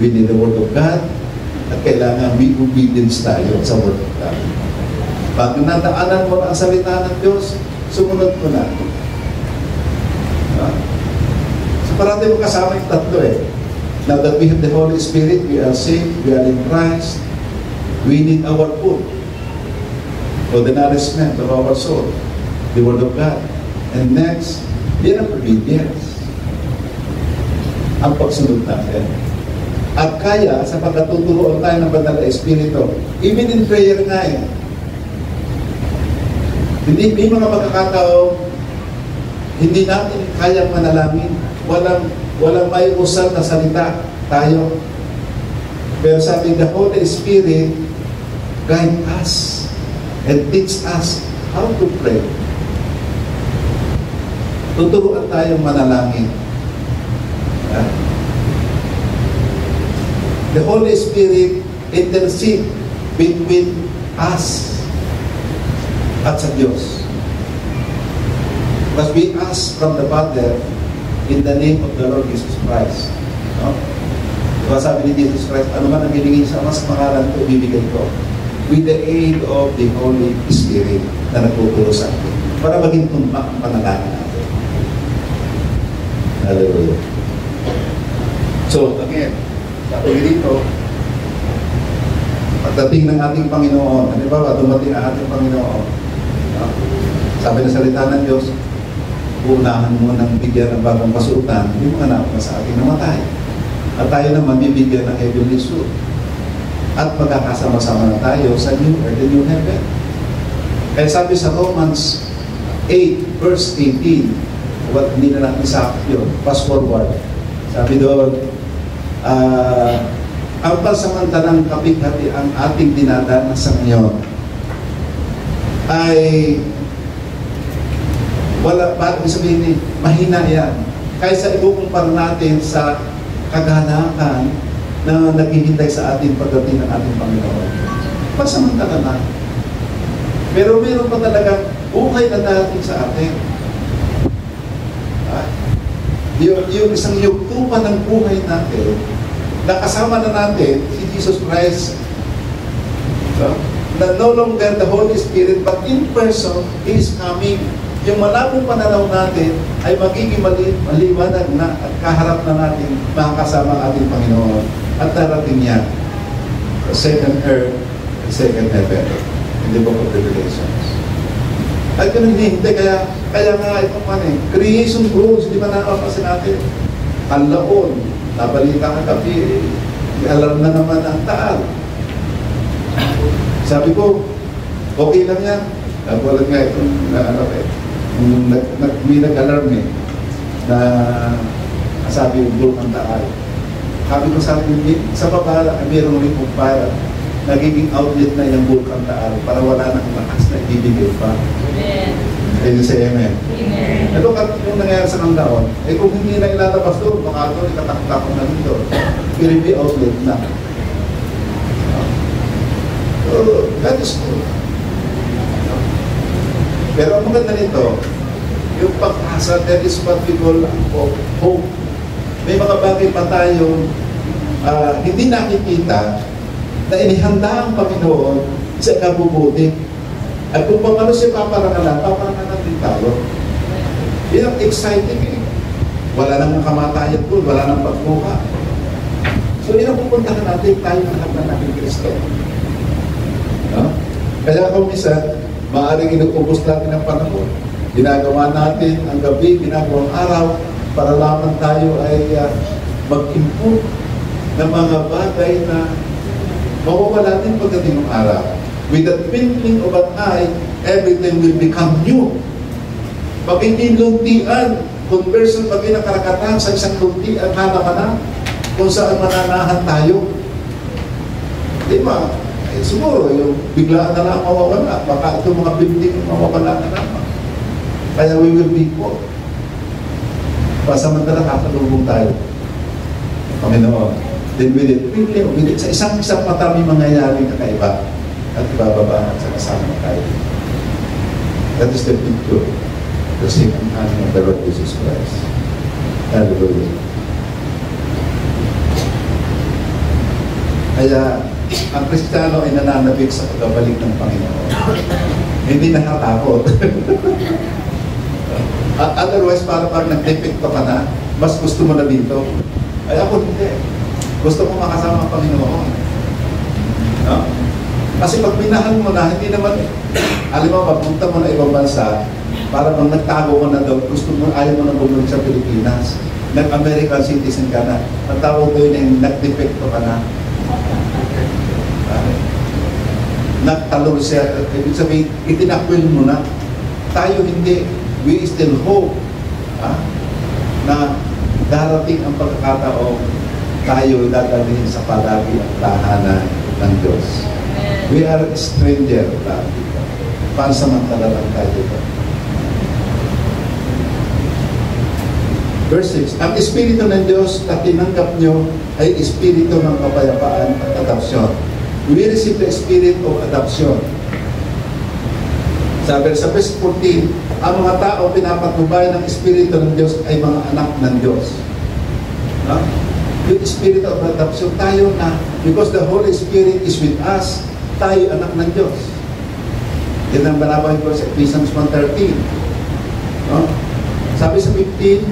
we need the Word of God, at kailangan be obedience tayo sa Word of God. Pag nadaanan mo ang salita ng Diyos, sumunod mo na. So, parati mo kasama yung tatlo eh. Now that we have the Holy Spirit, we are saved, we are in Christ, we need our food for the nourishment of our soul, the Word of God. And next, yan ang obedience. Ang pagsunod natin. At kaya, sa pagkatuturoan tayo ng Banal na Espiritu, even in prayer nga eh, hindi may mga pagkakataon, hindi natin kayang manalangin. Walang may usal na salita tayo. Pero sabi, the Holy Spirit guide us and teach us how to pray. Tuturuan tayong manalangin. The Holy Spirit intercede between us at sa Diyos. Because we ask from the Father in the name of the Lord Jesus Christ. No? Diba sabi ni Jesus Christ, ano man ang hilingin sa mas pangalan ko, ibibigay ko. With the aid of the Holy Spirit na nagtuturo sa atin. Para maging tumpak ang panalangin natin. Hallelujah. So, again, sabi dito, pagdating ng ating Panginoon, ano ba, dumating ang ating Panginoon, no? Sabi ng salita ng Diyos, unahan mo ng bigyan ng bagong kasuotan, yung mga anak na sa ating namatay. At tayo naman bibigyan ng heavenly suit. At magkakasama-sama na tayo sa new earth and new heaven. Kaya sabi sa Romans 8, verse 18, hindi na natin sakit yun, fast forward. Sabi doon, ang pansamantalang kapighati ang ating dinadanas sa ngayon ay wala, bakit sabihin mahina yan. Kaysa ikukumpara natin sa kaganakan na naghihintay sa ating pagdating ng ating Panginoon. Pansamantala na. Pero meron pa talagang buhay na dating sa atin. Yung isang yugtupan ng buhay natin, nakasama na natin si Jesus Christ. So, na no longer the Holy Spirit, but in person, He is coming. Yung malabong pananaw natin ay magiging maliwanag na at kaharap na natin makakasama ang ating Panginoon. At darating niya, the second earth, the second heaven, in the book of Revelations. Ay ganun hinihintay, kaya nga itong creation rules, di ba nakapasin natin? Ang laon, nabalita ka gabi, i-alarm na naman ang taal. Sabi ko, okay lang yan. Nagulat nga itong may nag-alarm na sabi yung bulkan taal. Sabi ko sa akin, sa baba, mayroong rin kong para nagiging outlet na yung bulkan taal para wala nang lakas na ibibigay pa. Amen. Ayun sa Amen. Amen. Ito yung nangyayari sa kangdaon, kung hindi na ilalabas doon, baka doon ikatakot-takot na dito. Will be outlet na. So, So, that is good. Pero ang maganda nito, yung pag-asa, that is what we call hope. May mga bagay pa tayo hindi nakikita na inihanda ang Panginoon sa kabubuti. At kung paano siya paparangalan din tayo. Yan ang exciting eh. Wala nang kamatayan doon, wala nang pagbuka. So yun ang pupuntahan natin, tayo ng lahat natin Kristo. No? Kaya kung minsan, maaaring inubos natin ang panahon. Ginagawa natin ang gabi, ginagawang araw, para lamang tayo ay mag-improve ng mga bagay na mawawala din pagdating ng araw. With the twinkling of an eye, everything will become new. Pag hindi luntian, conversion pag pinakarakatan sa isang luntian, hanap ka na kung saan mananahan tayo. Di ba? Eh, siguro, yung biglaan na lang mawawala. Baka ito mga building mawawala na naman. Kaya we will be poor. Pasamantala kakalubong tayo. Panginoon. Then with it, with it, sa isang mata may mangyayaring kakaiba at ibababa sa kasama tayo. That is the picture, the second coming of the Lord Jesus Christ. Hallelujah. Kaya, ang Kristiyano ay nananabik sa pagbabalik ng Panginoon. Hindi nakatakot. Otherwise, parang nag-depicto ka na, mas gusto mo na dito. Ay ako hindi. Gusto mo makasama ang Panginoon. No? Kasi pag minahal mo na, hindi naman, alam mo, pagpunta mo na ibang bansa, para pag nagtago ka na daw, gusto mo, ayaw mo na bumalik sa Pilipinas. Nag-American citizen ka na. Ang tawag doon ay nag-depicto ka na. Nagtalor siya. Ibig sabihin, itinakwil mo na. Tayo hindi. We still hope na darating ang pagkakataon tayo dadalhin sa palagi ang tahanan ng Diyos. We are a stranger lang dito. Pansamantala lang tayo dito. Verse 6, ang Espiritu ng Diyos na tinanggap nyo ay Espiritu ng kapayapaan at adopsyon. We receive the Spirit of adoption. Sabi sa verse 14, ang mga tao pinapatnubay ng Espiritu ng Diyos ay mga anak ng Diyos. No? Yung Spirit of adoption, tayo na, because the Holy Spirit is with us, tayo anak ng Diyos. Yan ang banabahin ko sa Ephesians 1:13. No? Sabi sa 15,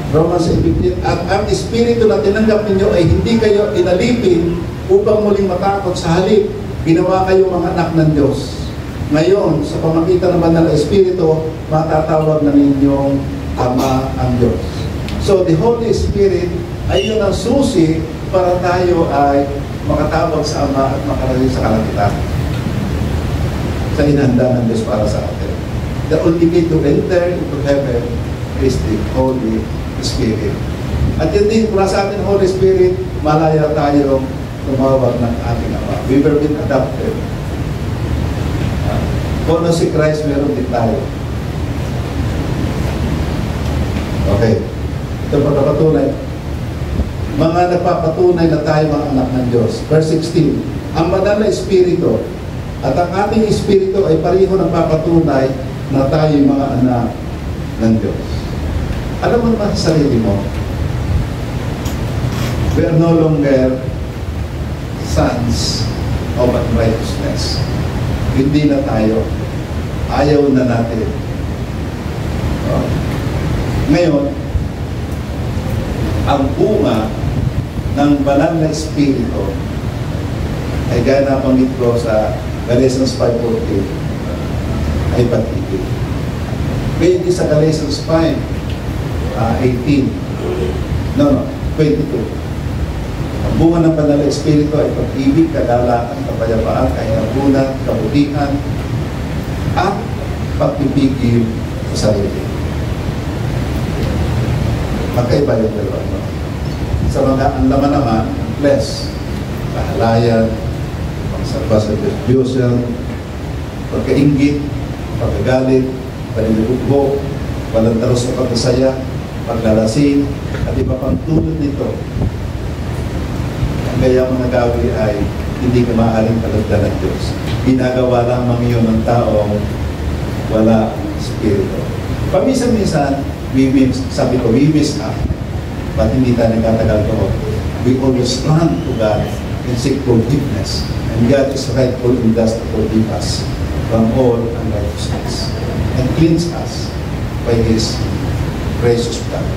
Romans 15, at ang Espiritu na tinanggap ninyo ay hindi kayo inalipin upang muling matakot, sa halip, ginawa kayo mga anak ng Diyos. Ngayon, sa pamagitan ng Banal na Espiritu, matatawag na ninyong Ama ang Diyos. So, the Holy Spirit ay yun ang susi para tayo ay makatawag sa Ama at makarating sa kalangitan. Sa inanda ng Diyos para sa atin. The only way to enter into heaven is the Holy Spirit. At yun din, kung sa atin Holy Spirit, malaya tayo tumawag ng ating Ama. We were been adopted. Kung ano si Christ, meron din tayo. Okay. Ito pagkapatunay. Mga nagpapatunay na tayo mga anak ng Diyos. Verse 16. Ang Banal na Espiritu at ang ating Espiritu ay pareho ng papatunay na tayo mga anak ng Diyos. Alam mo naman sa sarili mo, we are no longer sons of unrighteousness. Hindi na tayo. Ayaw na natin. Ngayon, ang bunga ng Banal na Espiritu ay gaya na pangit ko sa Galatians 5:14 ay pag-ibig. Kaya hindi sa Galatians 5:18 22. Ang bunga ng Banal na Espiritu ay pag-ibig, kagalakan, kapayapaan, kahinagunan, kabutihan, at pagpipigil sa sarili. Magkaiba yung dalawa. No? Sa mga ang laman naman, ang flesh, kahalayan, pagsarba sa distribution, pagkaingit, pagkagalit, paninugbo, walang taros na pagkasaya, paglalasin, at iba pang tulad nito. Kaya mga gawi ay hindi ka maaaring kalagdan ng Diyos. Ginagawa lamang yun ng taong wala ang Espiritu. Paminsan-minsan, sabi ko, we miss up. But hindi tayo nagkatagal doon. We always run to God and seek forgiveness. And God is rightful and just to forgive us from all unrighteousness and cleanse us by His precious blood.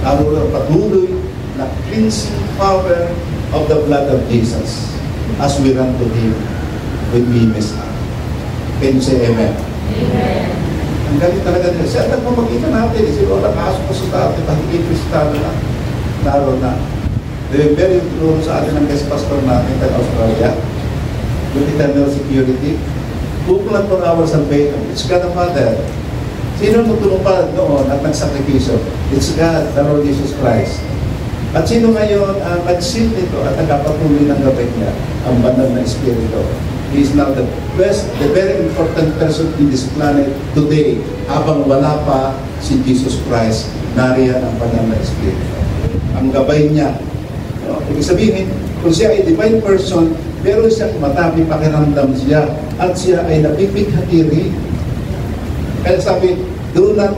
Ang patuloy na cleansing power of the blood of Jesus as we run to Him when we mess up. Can you say Amen? Amen. Ang galing talaga nila. Siya, nagpapakita natin. Si Lola Kaso ko sa dati, pakikip Kristano na. Naroon na. They were very true sa atin ng guest pastor natin sa Australia. Yung eternal security. Bukulan for our salvation. It's God the Father. Sino nagtulungpad noon at nagsakripisyo? It's God, the Lord Jesus Christ. At sino ngayon ang nag-seal nito at nagpapatuloy ng gabay niya? Ang banal na Espiritu. He is now the best, the very important person in this planet today. Habang wala pa si Jesus Christ, nariyan ang banal na Espiritu. Ang gabay niya. No? Ibig sabihin, kung siya ay divine person, pero siya matabi pakiramdam siya at siya ay napipighati rin. Kaya sabi, do not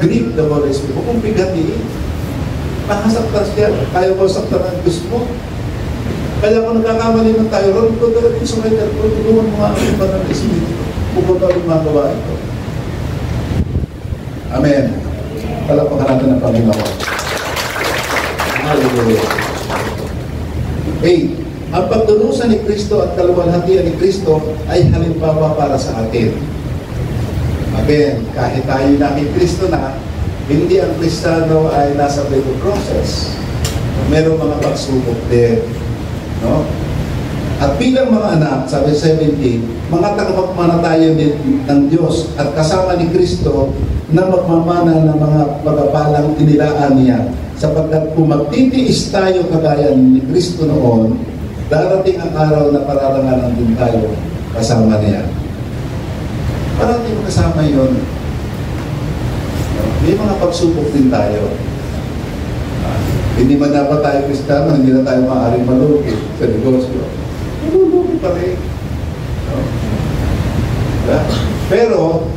grieve the Holy Spirit. Huwag mong bigatiin. Nakasaktan siya. Kaya mo saktan ang Diyos mo. Kaya kung nagkakamali ng tayo, ron ko talagang sa may ko, tulungan mo nga ang banal na Espiritu. Huwag mo magawa ito. Amen. Palakpakan natin ang Panginoon. Hallelujah. 8. Ang pagdurusa ni Kristo at kaluwalhatian ni Kristo ay halimbawa para sa atin. Again, kahit tayo na kay Kristo na, hindi ang Kristiyano ay nasa labor process. Merong mga pagsubok din. No? At bilang mga anak, sabi 17, mga tagapagmanatayan din ng Diyos at kasama ni Kristo na magmamana ng mga pagpapalang inilaan niya. Sapagkat kung magtitiis tayo kagaya ni Kristo noon, darating ang araw na pararangalan din tayo kasama niya. Parating kasama yun. May mga pagsubok din tayo. Hindi man dapat tayo Kristiyano, hindi na tayo maaaring malugi sa negosyo. Malulugi pa rin. Pero,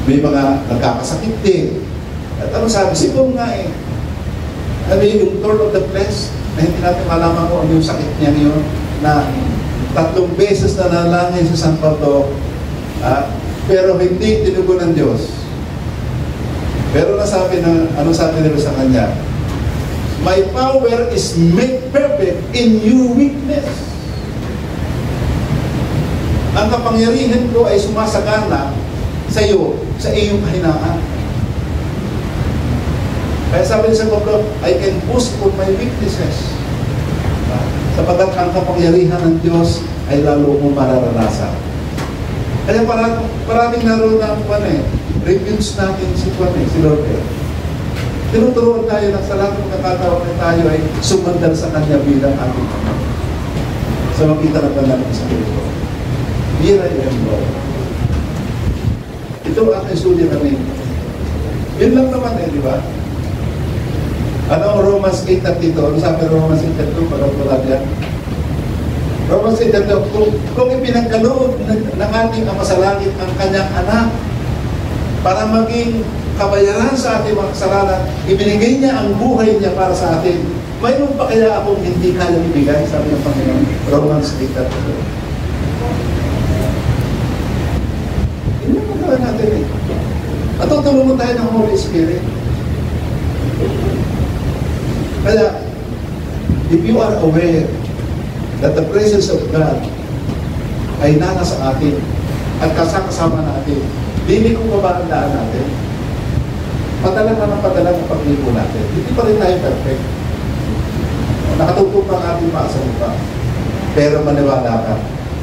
may mga nagkakasakit din. At ano sabi, sipong nga eh. Ano yung thorn of the flesh, na hindi natin malaman kung ano yung sakit niya ngayon, na 3 beses na nalangin sa San Pato, pero hindi tinugon ng Diyos. Pero nasabi na, ano sabi nila sa kanya? My power is made perfect in your weakness. Ang kapangyarihan ko ay sumasagana sa iyo, sa iyong kahinaan. Kaya sabi niya sa Pablo, I can boast on my weaknesses. Sapagkat ang kapangyarihan ng Diyos ay lalo mong mararanasan. Kaya maraming naroon na reviews natin si Lord. Tinuturuan tayo na sa lahat ng kakataon na tayo ay sumandal sa Kanya bilang ating Ama. Sa makita ng banal ng Espiritu. Here I am, Lord. Ito ang estudio namin. Yun lang naman di ba? Ano ang Romans 8:32? Ano sabi Romans 8:32? Pagkakulat yan. Romans 8:32, kung ipinagkaloob ng ating Ama sa langit ang Kanyang anak para maging kabayaran sa ating mga kasalanan, ibinigay niya ang buhay niya para sa atin. Mayroon pa kaya akong hindi kaya ibigay? Sabi ng Panginoon, Romans 8:32. Hindi naman gawin natin eh. At tutulungan tayo ng Holy Spirit. Kaya, if you are aware that the presence of God ay nasa atin at kasama natin, dili ko pa ba ang daan natin? Padala na ng paglipo natin. Hindi pa rin tayo perfect. Nakatutok ang ating paa sa mukha. Pero maniwala ka,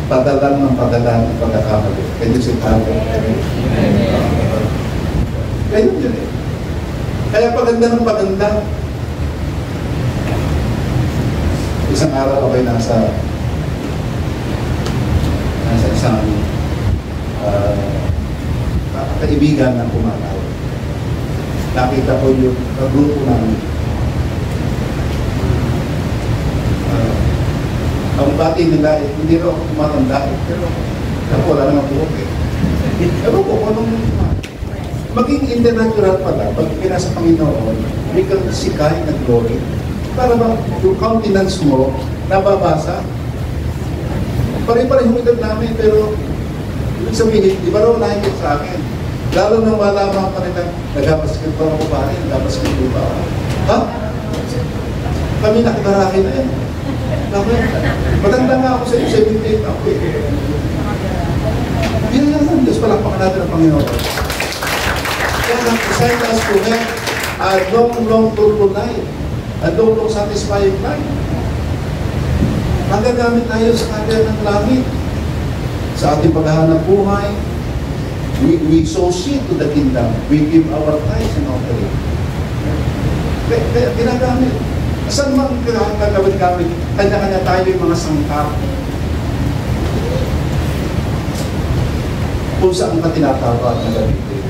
padala ng pagkakamali. Can you say hallelujah? Ganyan yun eh. Kaya paganda ng paganda. Isang araw ako'y nasa isang kaibigan na pumanaw. nakita ko yung grupo namin. Ang bati nila, hindi raw ako tumatanda, pero wala naman buhok eh. Pero kung anong maging international pala, pag pinasa Panginoon, may kang sikay na glory, para ba yung countenance mo, nababasa. Pare-parehong edad namin, pero ibig sabihin, di ba raw nakikita sa akin? Lalo nang malaman pa rin na nag-basketball ako pa rin, nag-basketball pa ako. Ha? Kami nakibaraki na yan. Bakit? Matanda nga ako sa 78 ako eh. Yan lang, Diyos, palakpakan natin ang Panginoon. Kaya nag-decide us to have a long, fruitful life. A long, satisfying life. Magagamit tayo sa kanya ng langit. Sa ating paghahanap buhay, we sow seed to the kingdom. We give our tithes and offering. Kaya ginagamit. Saan man gagawin kami? Kanya-kanya tayo yung mga sangkap. Kung saan ka tinatawag na gamitin.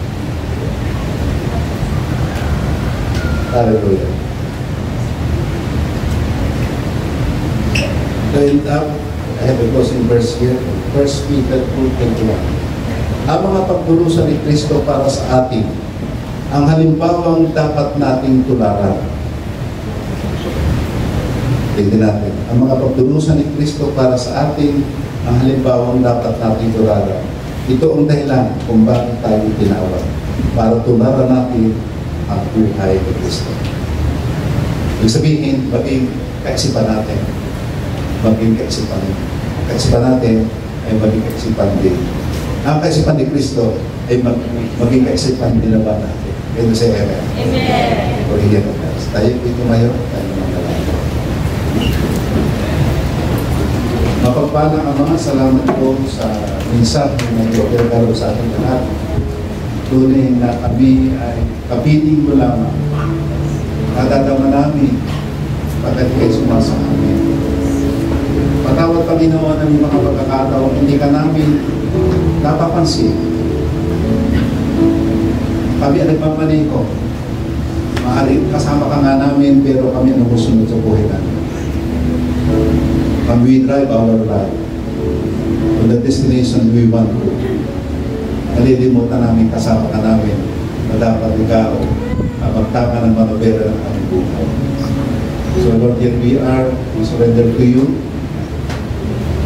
Hallelujah. Then I have a closing verse here. 1 Peter 2:21. Ang mga pagdurusa ni Kristo para sa atin, ang halimbawang dapat nating tularan. Tingnan natin. Ang mga pagdurusa ni Kristo para sa atin, ang halimbawang dapat nating tularan. Ito ang dahilan kung bakit tayo tinawag. Para tularan natin ang buhay ni Kristo. Ibig sabihin, maging kaisipan natin. Maging kaisipan natin ay maging kaisipan din. Ang kaisipan ni Kristo ay maging kaisipan din naman natin. Ito si Amen. Amen. Pagigyan ng Diyos. Tayo dito ngayon, tayo naman kalala. Mapagpalang ang mga salamat ko sa minsan na nag-o-regalo sa ating lahat. Tunay na kami ay kapiling mo lamang. Nadadama namin pagkat kayo sumasa amin. Patawad Panginoon ng mga pagkakataon, hindi ka namin napapansin. Kami ay nagmamaniko. Maaaring kasama ka nga namin, pero kami ang musunod sa buhay namin. When we drive our life to the destination we want to, nalilimutan namin, kasama ka namin, na dapat ikaw magtaka ng manobera ng aming buhay. So Lord, here we are, we surrender to you.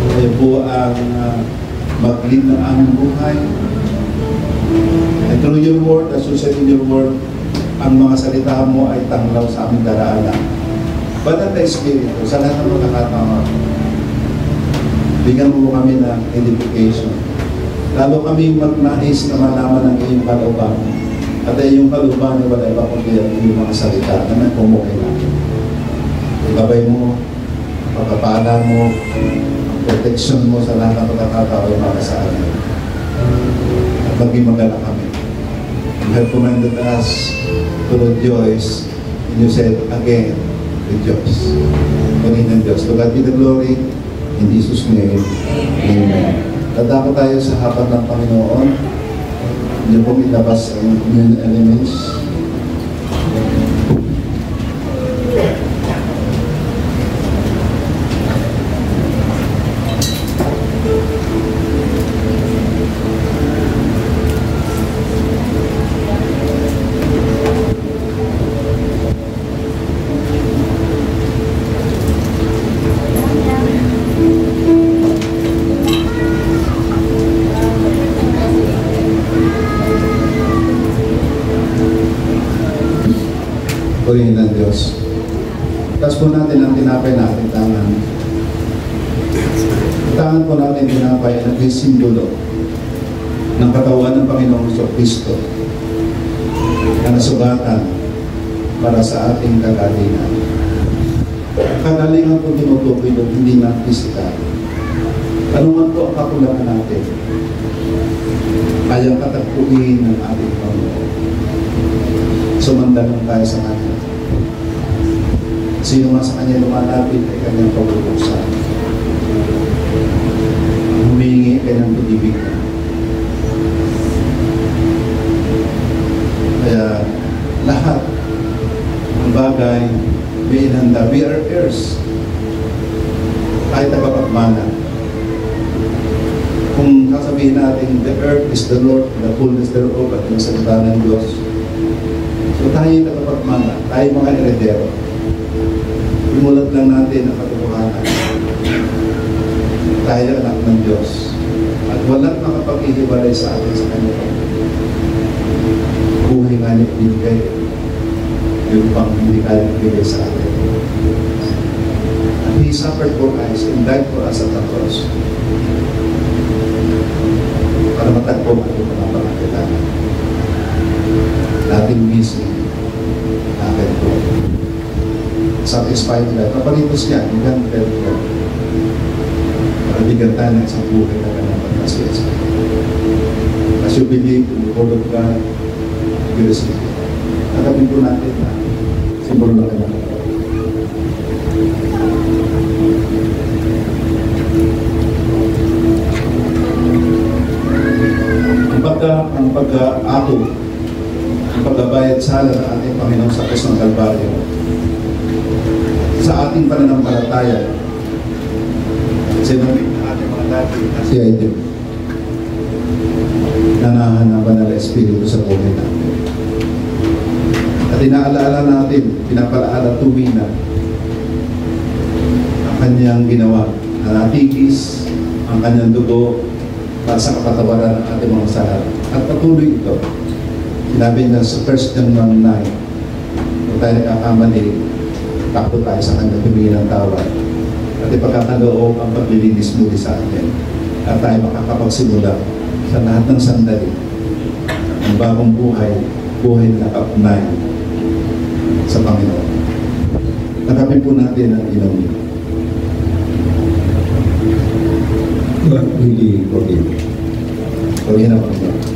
Kayo po ang mag-lead ng aming buhay. And through your word, as you said in your word, ang mga salita mo ay tanglaw sa aming daraanan. Banal na Espiritu, sa lahat ng magkakataon, bigyan mo kami ng edification. Lalo kami magnais na malaman ng iyong kalooban. At ay yung kalooban ay wala iba kundi yung mga salita na nagpumuhay natin. Gabay mo, pagkapalan mo, protection mo sa lahat ng pagkakataon para sa amin. At maging magala kami. You have commanded us to rejoice, and you said again, rejoice. Panginoon Diyos, to God be the glory, in Jesus' name, Amen. Dadako tayo sa hapag ng Panginoon. Hindi pong ilabas ang communion elements. Purihin ng Diyos. Tapos po natin ang tinapay na ating tangan. Tangan po natin tinapay na simbolo ng katawan ng Panginoong Kristo na nasugatan para sa ating kagalingan. Kagalingan po tinutukoy doon, hindi na physical. Ano man po ang kakulangan natin, kayang katagpuin ng ating Panginoon. Sumandalang tayo sa Kanya. Sino man sa Kanya lumalapit ay Kanyang pagbubusan. Humingi ay ng pag-ibig na. Kaya lahat ng bagay may inanda. We are heirs. Kahit nagpapagmana. Kung sasabihin natin, the earth is the Lord, the fullness thereof, at yung salita ng Diyos. So tayo nagpapagmana, tayo mga heredero. Imulat lang natin ang katotohanan. Tayo anak ng Diyos. At walang makapag-ihiwalay sa atin sa Kanya. Buhay nga niya binigay. Yung pang hindi kaya binigay sa atin. And He suffered for us and died for us at the cross. Para matagpo ang ating mga pangangailangan. Dating missing natin po. Satisfied life. Kapalitos niya, hanggang ko. Para bigyan tayo ng isang buhay na kanyang pagkasiyasa. As you believe in the word of God, you receive it. Nakapin po natin na simbolo na kanyang pagkasiyasa. Ang pag-ato, ang pagbabayad sala ng ating Panginoon sa krus ng Kalbaryo, sa ating pananampalataya, sinunod ng ating mga dati na si Aiden, nanahan ng Banal na Espiritu sa buhay natin. At inaalaala natin, pinapalaala tuwing na ang kanyang ginawa, na natigis ang kanyang dugo para sa kapatawaran ng ating mga sala. At patuloy ito. Sinabi niya sa 1 John 1:9, kung tayo nakakamali, takbo tayo sa kanya, tumingin ng tawad. At ipagkakaloob ang paglilinis muli sa atin. At tayo makakapagsimula sa lahat ng sandali. Ang bagong buhay, buhay na nakapunay sa Panginoon. Nakapin po natin ang ilaw niyo. Hindi forgive. Forgive na Panginoon.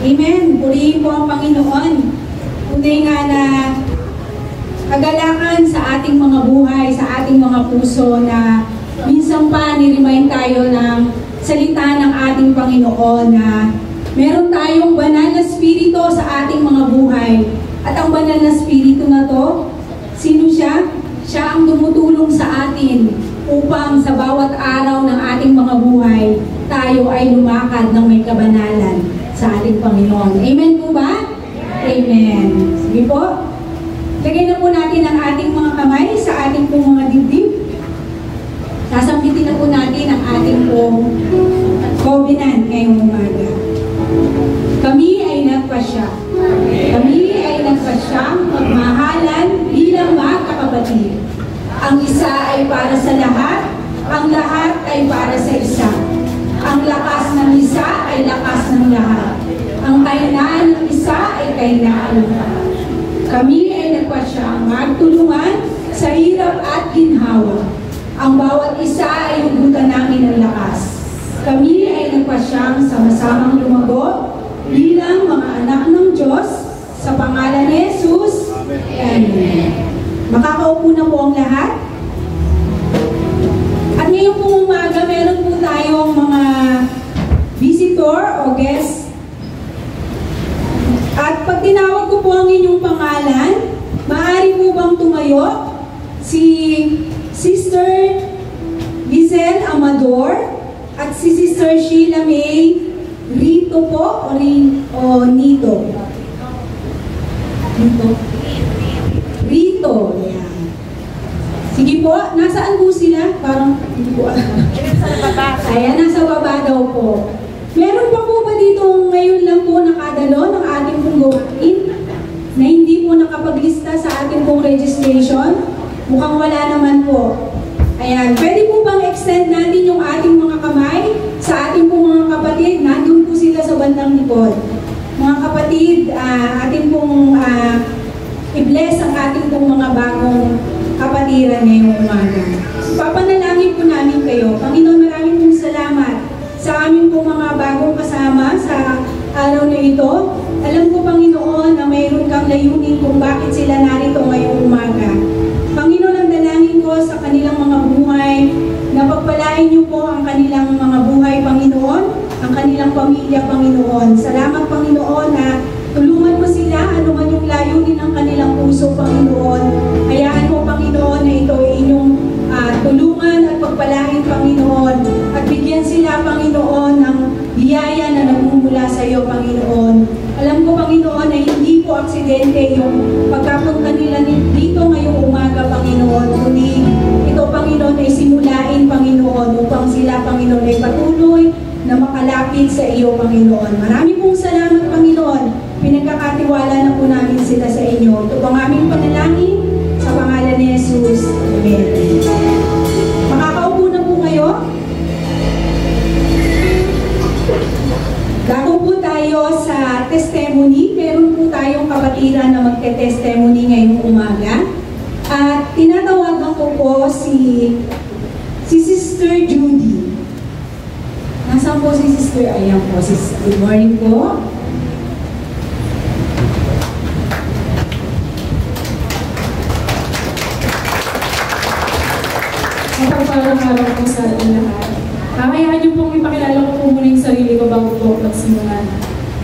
Amen. Purihin po ang Panginoon. Tunay nga na kagalakan sa ating mga buhay, sa ating mga puso na minsan pa ni-remind tayo ng salita ng ating Panginoon na meron tayong banal na spirito sa ating mga buhay. At ang banal na spirito na to, sino siya? Siya ang tumutulong sa atin upang sa bawat araw ng ating mga buhay, tayo ay lumakad ng may kabanalan sa ating Panginoon. Amen po ba? Amen. Sige po. Lagay na po natin ang ating mga kamay sa ating pong mga dibdib. Sasambitin na po natin ang ating pong covenant ngayong umaga. Kami ay nagpasya. Kami ay nagpasyang magmahalan bilang magkakapatid. Ang isa ay para sa lahat, ang lahat ay para sa isa. Ang lakas ng isa ay lakas ng lahat. Ang kahinaan ng isa ay kahinaan ng lahat. Kami ay nagpasyang magtulungan sa hirap at ginhawa. Ang bawat isa ay hugutan namin ng lakas. Kami ay nagpasyang sama-samang lumago bilang mga anak ng Diyos sa pangalan ni Jesus. Amen. Makakaupo na po ang lahat. At ngayong pong umaga, meron po tayong mga visitor o guest. At pag tinawag ko po ang inyong pangalan, maaari po bang tumayo si Sister Giselle Amador at si Sister Sheila May Rito po o Nito? Rito. Yan. Sige po, nasaan po sila? Parang hindi po alam. Ayan, nasa baba daw po. Meron pa po ba dito ngayon lang po nakadalo ng ating pong gawain na hindi po nakapaglista sa ating pong registration? Mukhang wala naman po. Ayan, pwede po bang extend natin yung ating mga kamay sa ating pong mga kapatid? Nandun po sila sa bandang likod. Mga kapatid, ating pong i-bless ang ating pong mga bagong kapatiran ngayong umaga. Papanalangin po namin kayo. Panginoon, maraming pong salamat sa aming pong mga bagong kasama sa araw na ito. alam ko, Panginoon, na mayroon kang layunin kung bakit sila narito ngayong umaga. Panginoon, ang dalangin ko sa kanilang mga buhay, na pagpalain niyo po ang kanilang mga buhay, Panginoon, ang kanilang pamilya, Panginoon. Salamat, Panginoon, na tulungan mo sila, ano man yung layunin ng kanilang puso, Panginoon. Hayaan mo, Panginoon, na ito ay inyong tulungan at pagpalain, Panginoon. At bigyan sila, Panginoon, ng biyaya na nagmumula sa iyo, Panginoon. Alam ko, Panginoon, na hindi po aksidente yung pagkapunta nila dito ngayong umaga, Panginoon. Kundi ito, Panginoon, ay simulain, Panginoon, upang sila, Panginoon, ay patuloy na makalapit sa iyo, Panginoon. Marami pong salamat, Panginoon. Pinagkakatiwala na po namin sila sa inyo. Ito pang aming panalangin sa pangalan ni Jesus. Amen. Makakaupo na po kayo. Dako po tayo sa testimony. Meron po tayong kapatiran na magte-testimony ngayong umaga. At tinatawagan ko po si Sister Judy. Nasaan po si Sister? Ayan po. Good morning po. Mapagpalang araw po sa ating lahat. Kakayaan niyo pong ipakilala ko po muna yung sarili ko bago po magsimulan.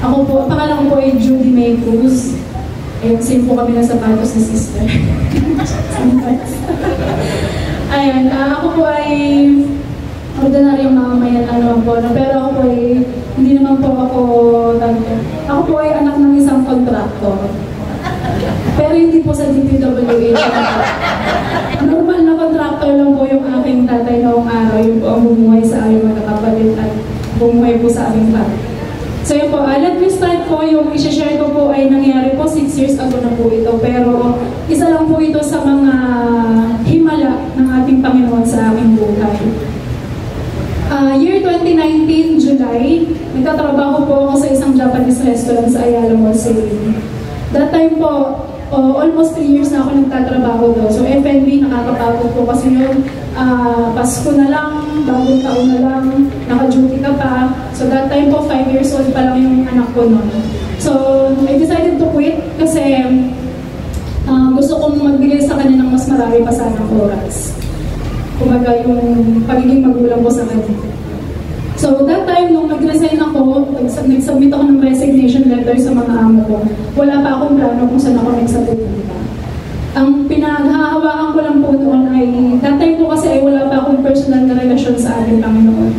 Ako po, pangalan ko po ay Judy May Cruz. Ayun, same po kami ng sapatos ni Sister. Ayan, ako po ay ordinaryong mamamayan ano po, pero ako po ay, hindi naman po ako po ay anak ng isang kontraktor. Pero hindi po sa DPWH. Normal na kontraktor lang po yung aking tatay noong araw, yung po ang bumuhay sa aming magkakapatid at bumuhay po sa aming lahat. So yun po, let me start po, yung i-share ko po ay nangyari po 6 years ago na po ito, pero isa lang po ito sa mga himala ng ating Panginoon sa aking buhay. Year 2019, July, nagtatrabaho po ako sa isang Japanese restaurant sa Ayala Mall City. That time po, almost 3 years na ako nagtatrabaho doon. So F&B, nakakapagod po kasi yun, Pasko na lang, bagong taon na lang, naka-duty ka pa. So that time po, 5 years old pa lang yung anak ko noon. So I decided to quit kasi gusto kong magbigay sa kanya ng mas marami pa sanang oras. Kumbaga yung pagiging magulang ko sa kanya. So that time, nung nag-resign ako, nag-submit ako ng resignation letter sa mga amo ko, wala pa akong plano kung saan ako nagsapupunta. Ang pinaghahawakan ko lang po noon ay, that time po kasi ay wala pa akong personal na relasyon sa ating Panginoon.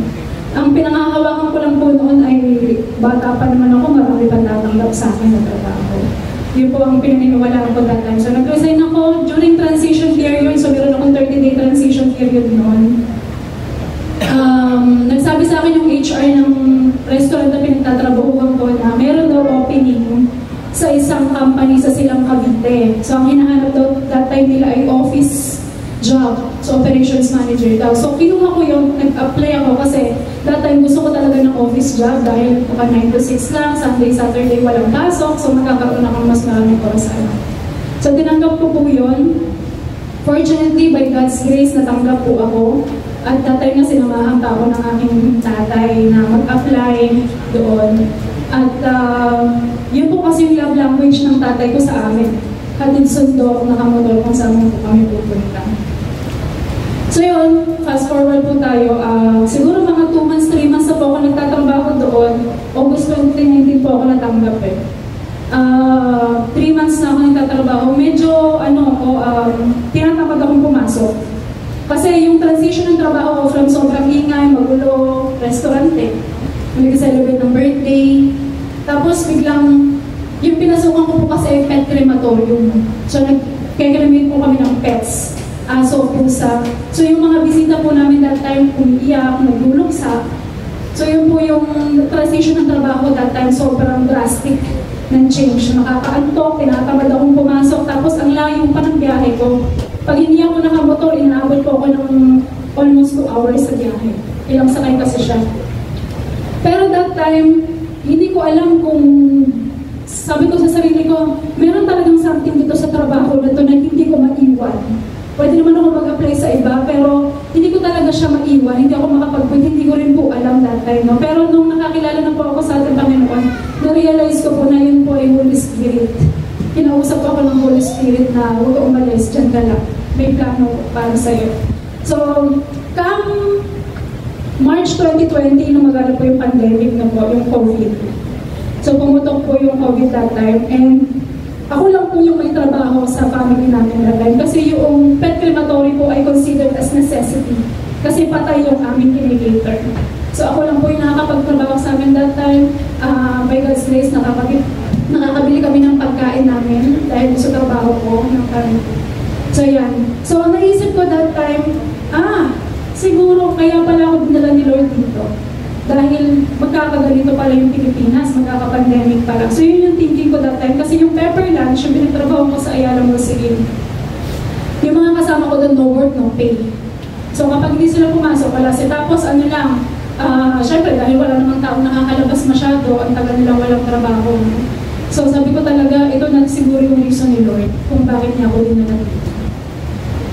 Ang pinanghahawakan ko lang po noon ay, bata pa naman ako, marami pa tatanggap sa akin na trabaho. Yun po ang pinaniniwalaan ko that time. So nag-resign ako during transition period, so meron akong 30-day transition period noon. Nagsabi sa akin yung HR ng restaurant na pinagtatrabahuhan ko na meron daw opening sa isang company sa Silang Cavite. So ang hinahanap daw that time nila ay office job, so operations manager daw. So kinuha ko yung, nag-apply ako kasi that time gusto ko talaga ng office job dahil 9 to 6 lang, Sunday, Saturday walang pasok, so magkakaroon ako mas maraming oras. So tinanggap ko po yun. Fortunately, by God's grace, natanggap po ako. At tatay nga sinamahan pa ako ng aking tatay na mag-apply doon. At yun po kasi yung love language ng tatay ko sa amin. Hatid sundo, nakamotor kung saan po kami pupunta. So yun, fast forward po tayo. Siguro mga 2 months, 3 months na po ako nagtatrabaho doon. August 2019 po ako natanggap eh. 3 months na ako nagtatrabaho. Medyo, tinatamad akong pumasok. Kasi yung transition ng trabaho ko from sobrang ingay, magulo, restaurante, nag-celebrate ng birthday. Tapos biglang, yung pinasukan ko po kasi pet crematorium. So nag-cremate po kami ng pets, aso, pusa. So yung mga bisita po namin that time, umiiyak, nagluluksa. So yun po yung transition ng trabaho that time, sobrang drastic ng change. Nakakaantok, tinatamad akong pumasok, tapos ang layo pa ng biyahe ko. Pag hindi ako nakamotor, inaabot po ako ng almost 2 hours sa biyahe. Ilang sakay kasi siya. Pero that time, hindi ko alam kung, sabi ko sa sarili ko, meron talagang something dito sa trabaho na to na hindi ko maiwan. Pwede naman ako mag-apply sa iba, pero hindi ko talaga siya maiwan. Hindi ako makapag-quit, hindi ko rin po alam that time. No? Pero nung nakakilala na po ako sa ating Panginoon, na-realize ko po na yun po ay Holy Spirit. Kinausap ko ako ng Holy Spirit na huwag ka umalis, dyan ka lang. May plano para sa'yo. So, come March 2020, nung magana po yung pandemic na po, yung COVID. So, pumutok po yung COVID that time. And ako lang po yung may trabaho sa family namin that time. Kasi yung pet crematory po ay considered as necessity. Kasi patay yung aming kinikator. So, ako lang po yung nakakapagtrabaho sa amin that time. By God's grace, nakakabili kami ng pagkain namin dahil sa trabaho ko ng kami. So, yan. So, naisip ko that time, siguro kaya pala ako dinala ni Lord dito. Dahil magkakaganito pala yung Pilipinas, magkakapandemic pala. So, yun yung thinking ko that time. Kasi yung pepper lunch, yung pinagtrabaho ko sa Ayala Museum, yung mga kasama ko doon, no work, no pay. So, kapag hindi sila pumasok, wala sila. Tapos, ano lang, syempre, dahil wala namang taong nakakalabas masyado, ang tagal nilang walang trabaho. So, sabi ko talaga, ito na siguro yung reason ni Lord kung bakit niya ako dinala dito.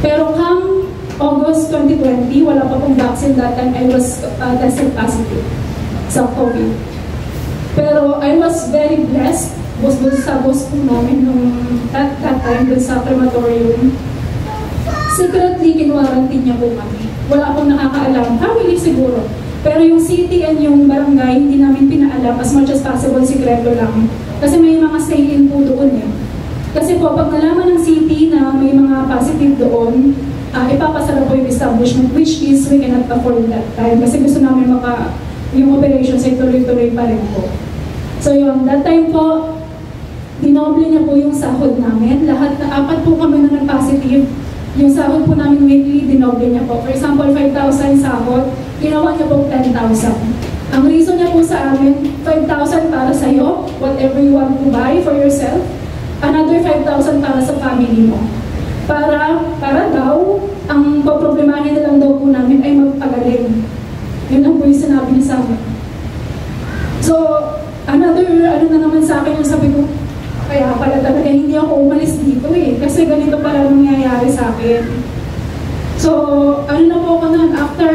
Pero come August 2020, wala pa pong vaccine that time, I was tested positive sa COVID. Pero I was very blessed, sa boss po namin nung that time dun sa crematorium. Secretly, kinuwarantine niya po kami. Wala akong nakakaalam, family siguro. Pero yung city and yung barangay, hindi namin pinaalam, as much as possible, sikreto lang. Kasi may mga stay-in po doon eh. Kasi po, pag nalaman ng city na may mga positive doon, ipapasara po yung establishment, which is we cannot afford that time. Kasi gusto namin yung operations ay tuloy-tuloy pa rin po. So yun, that time po, dinoble niya po yung sahod namin. Lahat na 4 po kami na nag-positive. Yung sahod po namin weekly, dinoble niya po. For example, 5,000 sahod, ginawa niya po 10,000. Ang reason niya po sa amin, 5,000 para sa'yo, whatever you want to buy for yourself. Another 5,000 para sa family mo. Para daw, ang poproblemahin na lang daw po namin ay magpagaling. Yun lang po yung sinabi niya sa amin. So, another, na naman sa akin yung sabi ko, kaya pala talaga hindi ako umalis dito eh. Kasi ganito pala nangyayari sa akin. So, na po ako nun, after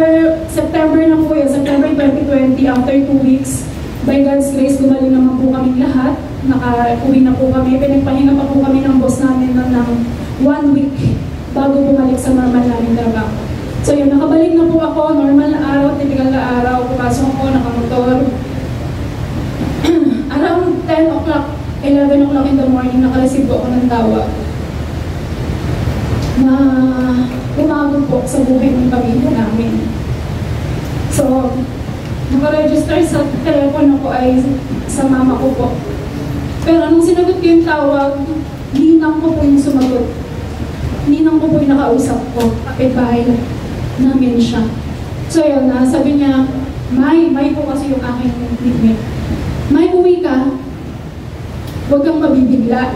September na po yun, September 2020, after 2 weeks, by God's grace, gumaling naman po kami lahat. Naka-uwi na po kami. Pinagpahinga pa po kami ng boss namin ng 1 week bago bumalik sa normal namin trabaho. So yun, nakabalik na po ako, normal na araw, typical na araw, pupasok ako, nakamotor. Around 10 o'clock, 11 o'clock in the morning, nakareceive ako ng tawag na umabot po sa buhay ng pamilya namin. So, nakaregister sa telepono ko ay sa mama ko po. Pero nung sinagot ko yung tawag, ninang ko po yung sumagot. Ninang ko po yung nakausap ko. Kapit-bahay namin siya. So yun, sabi niya, May po kasi yung aking nickname. May, uwi ka. Huwag kang mabibigla.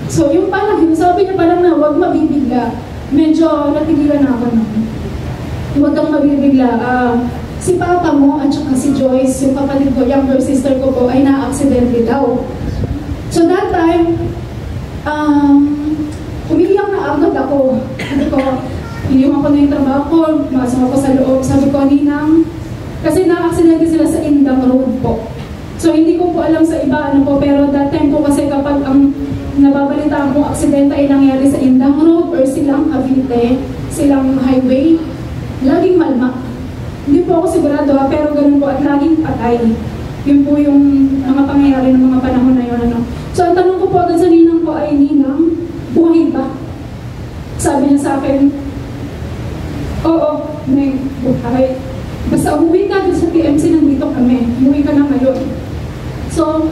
So yung parang, sabi niya parang na huwag mabibigla. Medyo natigilan na ako naman. Huwag kang mabibigla. Si papa mo at saka si Joyce, yung kapatid ko, younger sister ko po, ay na-aksidente daw. So that time, umiiyak na agad ako. Sabi ko, iniwan ko na yung trabaho ko, masok ako sa loob. Sabi ko, Ninang, kasi na-aksidente sila sa Indang Road po. So hindi ko po alam sa iba, pero that time po kasi kapag ang nababalitaan kong aksidente ay nangyari sa Indang Road or silang Cavite, silang highway, laging malma. Hindi po ako sigurado pero ganun po at laging patay. Yun po yung mga pangyayari ng mga panahon na yun. So ang tanong ko po agad sa ninang ko ay, Ninang, buhay ba? Sabi niya sa akin, oo, may buhay. Basta umuwi ka sa PMC, nandito kami. Umuwi ka na ngayon. So,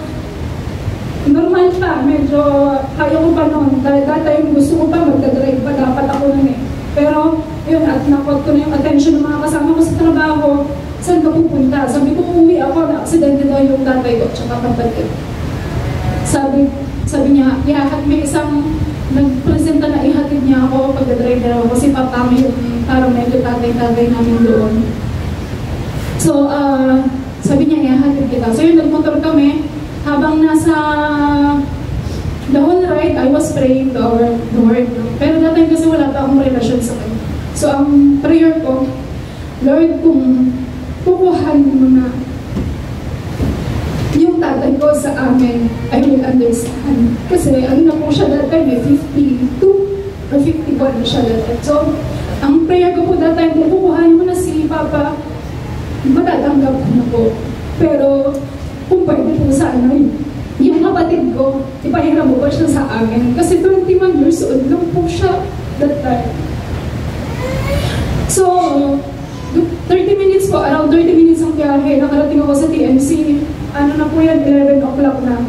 normal pa. Medyo kaya ko pa noon. Dahil dati gusto ko pa, magdadrive pa. Dapat ako nun eh. Pero, yun, at nakuha ko na yung attention ng mga kasama ko sa trabaho. Saan ka pupunta? Sabi ko, umuwi ako. Na-aksidente daw yung tatay ko at saka kapatid. Sabi niya, may isang nagpresenta na ihatid niya ako pagdadrive na ako kasi papami yung parang medyo tatay-tatay namin doon. So, sabi niya, ihatid kita. So yun, nagmotor kami. Habang nasa the whole ride, I was praying to our Lord. Pero that time kasi wala pa akong relasyon sa kanya. So ang prayer ko, Lord, kung kukuhanin mo na yung tatay ko sa amin, I will understand. Kasi ano na po siya that time, 52 or 51 na siya that time. So, ang prayer ko po that time, kukuhanin mo na si Papa, matatanggap ko na po. Pero, kung pwede po sana, yung kapatid ko, ipahiram mo ba siya sa amin? Kasi 21 years old lang po siya that time. So, 30 minutes po, around 30 minutes ang biyahe, nakarating ako sa TMC. Ano na po yan, 11 o'clock na.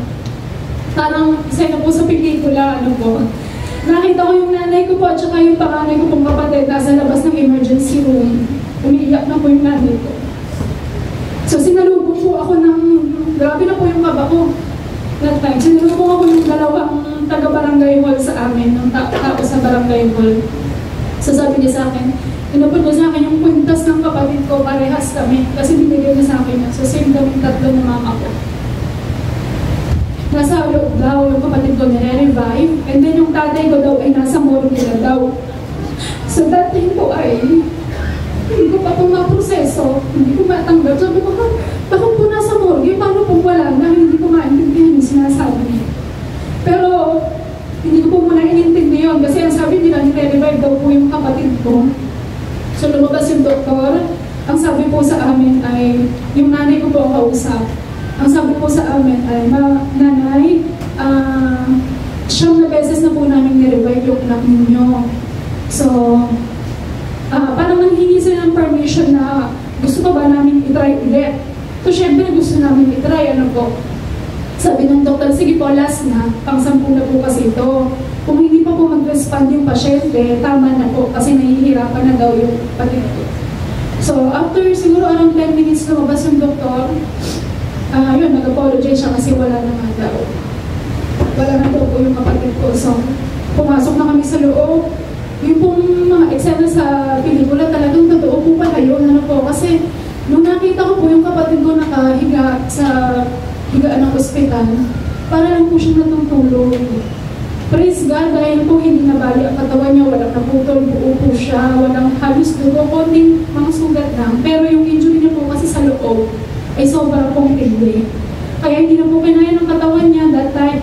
Parang isa na po sa pelikula, ano po. Nakita ko yung nanay ko po at saka yung panganay ko pong kapatid nasa labas ng emergency room. Umiiyak na po yung nanay ko. So sinalubong po ako ng, grabe na po yung kaba ko. That time, sinalubong ako ng dalawang taga-barangay hall sa amin, ng tao sa barangay hall. So sabi niya sa akin, inapod niya sa akin yung kwintas ng kapatid ko, parehas kami, kasi binigay niya sa akin yan. So same kami tatlo ng mama ko. Nasa loob daw yung kapatid ko nire-revive, and then yung tatay ko daw ay nasa morgue na daw. So that time po ay, hindi ko pa po maproseso, hindi ko matanggap. Sabi ko, bakit po nasa morgue? Paano po wala na? Hindi ko maintindihan yung sinasabi niya. Pero, hindi ko po muna inintindi yun kasi ang sabi nila, nire-revive daw po yung kapatid ko. So lumabas yung doktor, ang sabi po sa amin ay, yung nanay ko po ang kausap. Ang sabi po sa amin ay, nanay, siyam na beses na po namin ni-revive yung anak ninyo. So, parang nanghingi sila ng permission na gusto pa ba namin itry ulit. So syempre gusto namin itry, ano po. Sabi ng doktor, sige po, last na, pang-10 na po kasi ito. Kung hindi pa po mag-respond yung pasyente, tama na po kasi nahihirapan na daw yung patid ko. So after siguro around 10 minutes lumabas yung doktor, yun, nag-apologize siya kasi wala na nga daw. Wala na daw po yung kapatid ko. So pumasok na kami sa loob. Yung pong mga eksena sa pelikula talagang totoo po pala yun. Ano po, kasi nung nakita ko po yung kapatid ko nakahiga sa higaan ng ospital, para lang po siya natutulog. Praise God, dahil po hindi nabali ang katawan niya, walang naputol, buo po siya, walang halos dugo, konting mga sugat lang. Pero yung injury niya po kasi sa loob ay sobrang pong tindi. Kaya hindi na po kinaya ng katawan niya that time.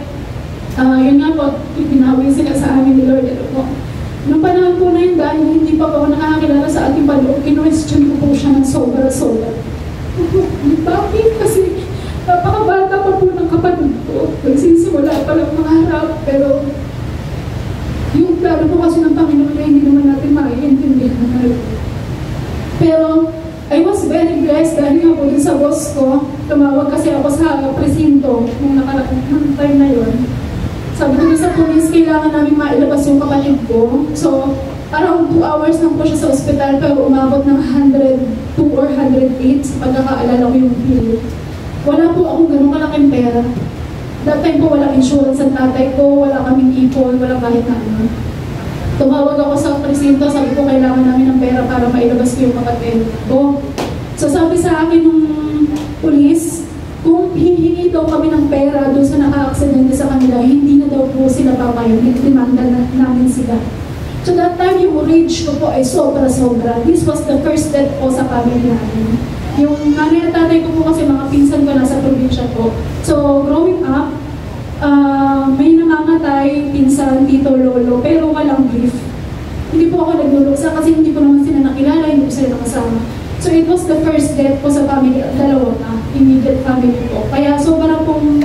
Yun nga po, pinawin sila sa amin ni Lord. Ano po. Nung panahon po na yun, dahil hindi pa po ako nakakakilala sa ating paloob, kinwestiyon ko po siya ng sobra-sobra. Bakit? Kasi napakabata pa po ng kapatid ko. Nagsisimula pa lang mangarap, pero yung plano po kasi ng Panginoon na hindi naman natin maiintindihan. Pero I was very blessed dahil nga po dun sa boss ko, tumawag kasi ako sa presinto nung nakarating time na yun. Sabi ko sa police, kailangan namin mailabas yung kapatid ko. So, around 2 hours lang po siya sa ospital, pero umabot ng 102 or 108 sa pagkakaalala ko yung bill. Wala po akong ganun kalaking pera. That time po walang insurance ang tatay ko, wala kaming ipon, wala kahit na ano. Tumawag ako sa presinto, sabi ko kailangan namin ng pera para mailabas ko yung kapatid ko. So sabi sa akin ng police, kung hihingi daw kami ng pera doon sa naka-aksidente sa kanila, hindi na daw po sila papayag, demanda na namin sila. So that time yung rage ko po ay sobra-sobra. This was the first death po sa family namin. Yung nanay at tatay ko po kasi mga pinsan ko nasa probinsya po. So growing up, may namamatay, pinsan, tito, lolo, pero walang grief. Hindi po ako nagluluksa kasi hindi ko naman sila nakilala, hindi ko sila nakasama. So it was the first death po sa family at dalawa na, immediate family po. Kaya sobrang pong,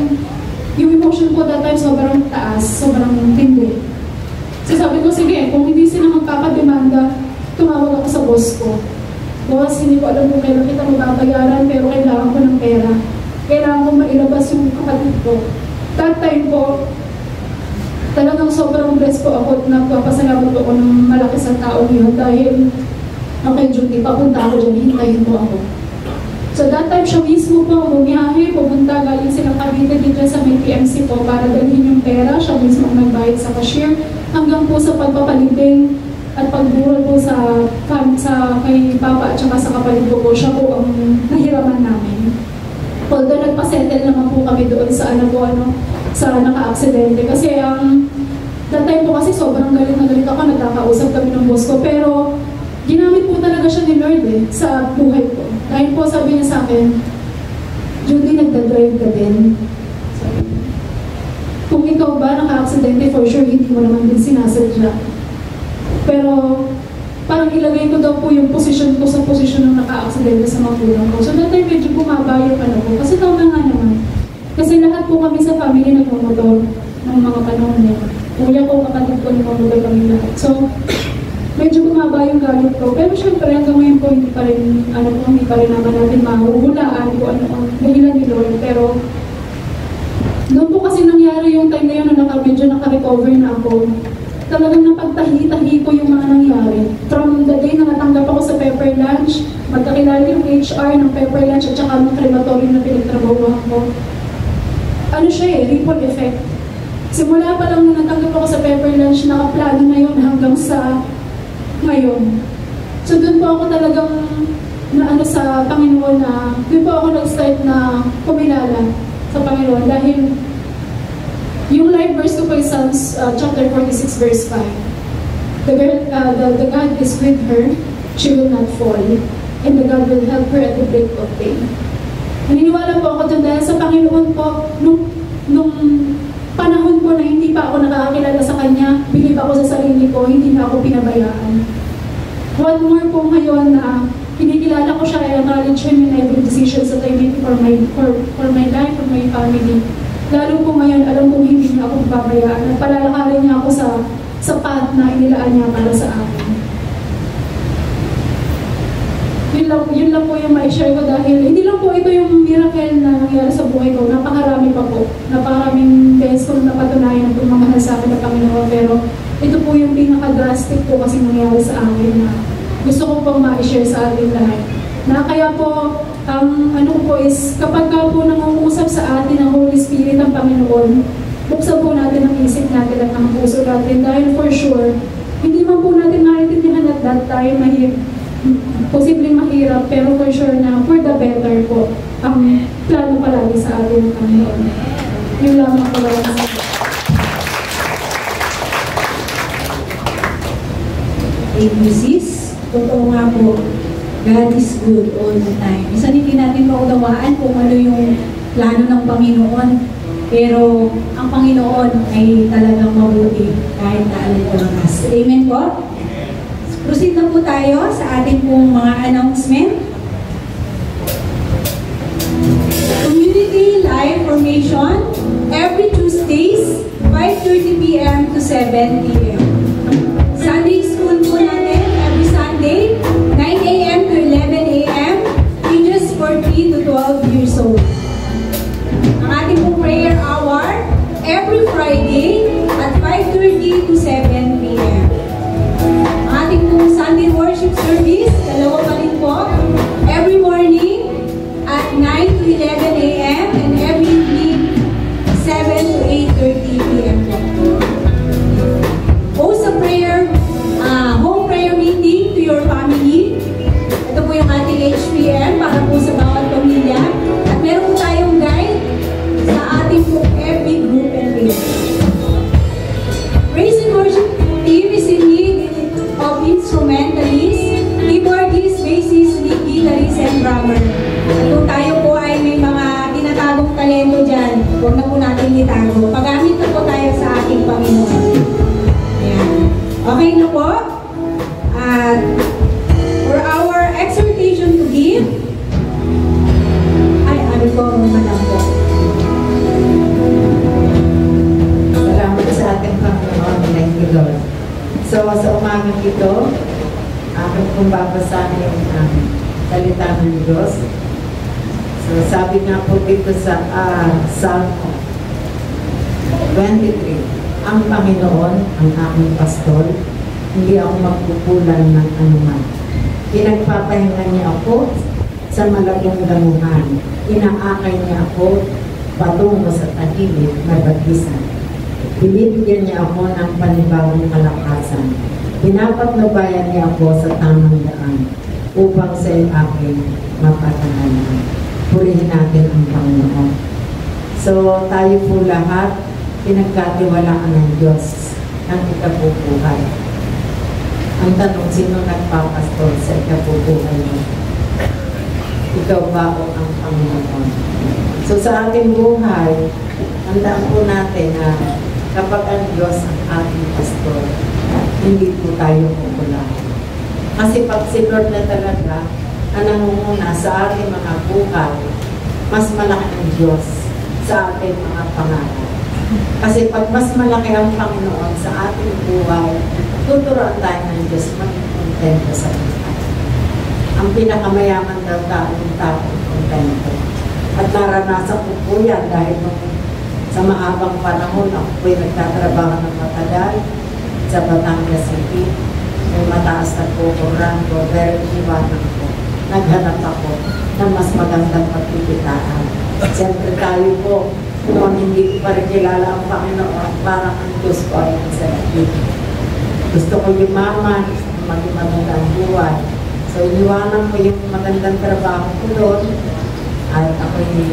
yung emotion po that time sobrang taas, sobrang tindi. So sabi ko, sige, kung hindi sila magpapademanda, tumawag ako sa boss ko. Boss, hindi ko alam kung kailan kita mababayaran, pero kailangan ko ng pera. Kailangan ko mailabas yung kapatid ko. That time po, talagang sobrang blessed po ako at nagpapasalamat po ako ng malaki sa tao yun dahil okay, duty, papunta ako dyan, hintayin po ako. So that time siya mismo po bumiyahe, pupunta galing silang Cavite dito sa may PMC po para dalhin yung pera, siya mismo ang nagbayad sa cashier hanggang po sa pagpapalibing at pagburol po sa kay Papa at saka sa kapatid ko po, siya po ang nahiraman namin. Although nagpasettle naman po kami doon sa sa naka-aksidente kasi that time po kasi sobrang galit na galit ako, nagkakausap kami ng boss ko, pero ginamit po talaga siya ni Lord sa buhay ko. Dahil po sabi niya sa akin, Judy, nagdadrive ka din? Sabi niya. Kung ikaw ba naka-aksidente, for sure, hindi mo naman din sinasadya. Pero, parang ilagay ko daw po yung posisyon ko sa posisyon ng naka-aksidente sa magulang ko. So, that time medyo bumaba yung ano ko. Kasi tama nga naman. Kasi lahat po kami sa family nagmamotor ng mga panahon niya. Kuya ko, kapatid ko, nagmamotor kami lahat. So, medyo bumaba yung galit ko. Pero syempre, hanggang ngayon po, hindi pa rin naman natin mahuhulaan kung ano ang dahilan ni Lord. Pero, noon po kasi nangyari yung time na yun na medyo naka-recover na ako. Talagang napagtahi-tahi ko yung mga nangyari. From the day na natanggap ako sa Pepper Lunch, magkakilala yung HR ng Pepper Lunch at saka ng crematorium na pinagtrabahuhan ko. Ano siya ripple effect. Simula pa lang nung natanggap ako sa Pepper Lunch, nakaplano na yun hanggang sa ngayon. So doon po ako talagang sa Panginoon na, doon po ako nag-start na kumilala sa Panginoon dahil yung life verse ko po is Psalms chapter 46 verse 5. The God is with her, she will not fall, and the God will help her at the break of day. Naniniwala po ako dun dahil sa Panginoon po, nung panahon po na hindi pa ako nakakakilala sa Kanya, bilib ako sa sarili ko, hindi na ako pinabayaan. One more po ngayon na kinikilala ko siya, I acknowledge Him in every decision that I make for my life, for my family. Lalo po ngayon, alam kong hindi niya ako pababayaan at palalakarin niya ako sa path na inilaan niya para sa akin. Yun lang po yung ma-share ko dahil hindi lang po ito yung miracle na nangyari sa buhay ko. Napakarami pa po. Napakaraming beses ko na napatunayan ang pagmamahal sa akin ng Panginoon. Pero ito po yung pinaka-drastic po kasi nangyari sa akin na gusto ko pong ma-share sa ating lahat. Na kaya po, ang ano po is, kapag ka po nangungusap sa atin ang Holy Spirit ng Panginoon, buksan po natin ang isip natin at ang puso natin dahil for sure, hindi man po natin maintindihan at that time, posibleng mahirap, pero for sure na for the better po ang plano palagi sa atin ng Panginoon. Yun lamang po lang sa Thank you, sis. Totoo nga po, God is good all the time. Minsan hindi natin maunawaan kung ano yung plano ng Panginoon. Pero ang Panginoon ay talagang mabuti kahit na alin ko lang as. Amen po? Proceed na po tayo sa ating pong mga announcement. Community Life Formation every Tuesdays, 5:30 p.m. to 7 p.m. Sunday school po natin every Sunday, 9 a.m. to 11 a.m. ages 14 to 12 years old. Ang ating pong prayer hour every Friday at 5:30 to 7 p.m. Ang ating pong Sunday worship service, dalawa pa rin po, every morning at 9 to 11 a.m. and every evening 7 to 8:30 p.m. Host a prayer, home prayer meeting to your family. Ito po yung ating HPM para po sa bawat pamilya. At meron po tayong guide sa ating po every group and prayer. Praise and worship team is in need of instrumentalists, keyboardists, bassists, lead guitarists, and drummer. At kung tayo po ay may mga tinatagong talento dyan, huwag na po natin itago. Pagamit na po tayo sa ating Panginoon. Ayan. Okay na po? At for our exhortation to give, ay ano po, madam po. Salamat sa ating Panginoon. Thank you, Lord. So, sa umagang ito, akin kong babasahin ang salita ng Diyos. So, sabi nga po dito sa Psalm 23, ang Panginoon, ang aking pastor, hindi ako magkukulang ng anuman. Pinagpapahinga niya ako sa malabong damuhan. Inaakay niya ako patungo sa tahimik na bagisan. Binibigyan niya ako ng panibagong kalakasan. Pinapatnubayan niya ako sa tamang daan upang sa aking mapatanalan. Purihin natin ang Panginoon. So, tayo po lahat, pinagkatiwalaan ng Diyos ang ikabubuhay. Ang tanong, sino nagpapastor sa ikabubuhay mo? ikaw ba o ang Panginoon? So sa ating buhay, tandaan po natin na kapag ang Diyos ang ating pastor, hindi po tayo kukulahin. Kasi pag si Lord na talaga ang nangunguna sa ating mga buhay, mas malaki ang Diyos sa ating mga pangarap. Kasi pag mas malaki ang Panginoon sa ating buhay, tuturuan tayo ng Diyos maging kontento sa buhay. Ang pinakamayaman daw taong kontento. At naranasan ko po yan dahil sa mahabang panahon ako po'y nagtatrabaho ng matagal sa Batangas City. May mataas na po ko rango, pero iwanan ko. Naghanap ako ng mas magandang pagkikitaan. Siyempre tayo po, noon hindi ko pa rin kilala ang Panginoon, parang ang Diyos ko ay ang sarili. Gusto ko yumaman, gusto ko maging magandang buhay. So iniwanan ko yung magandang trabaho ko doon. At ako'y,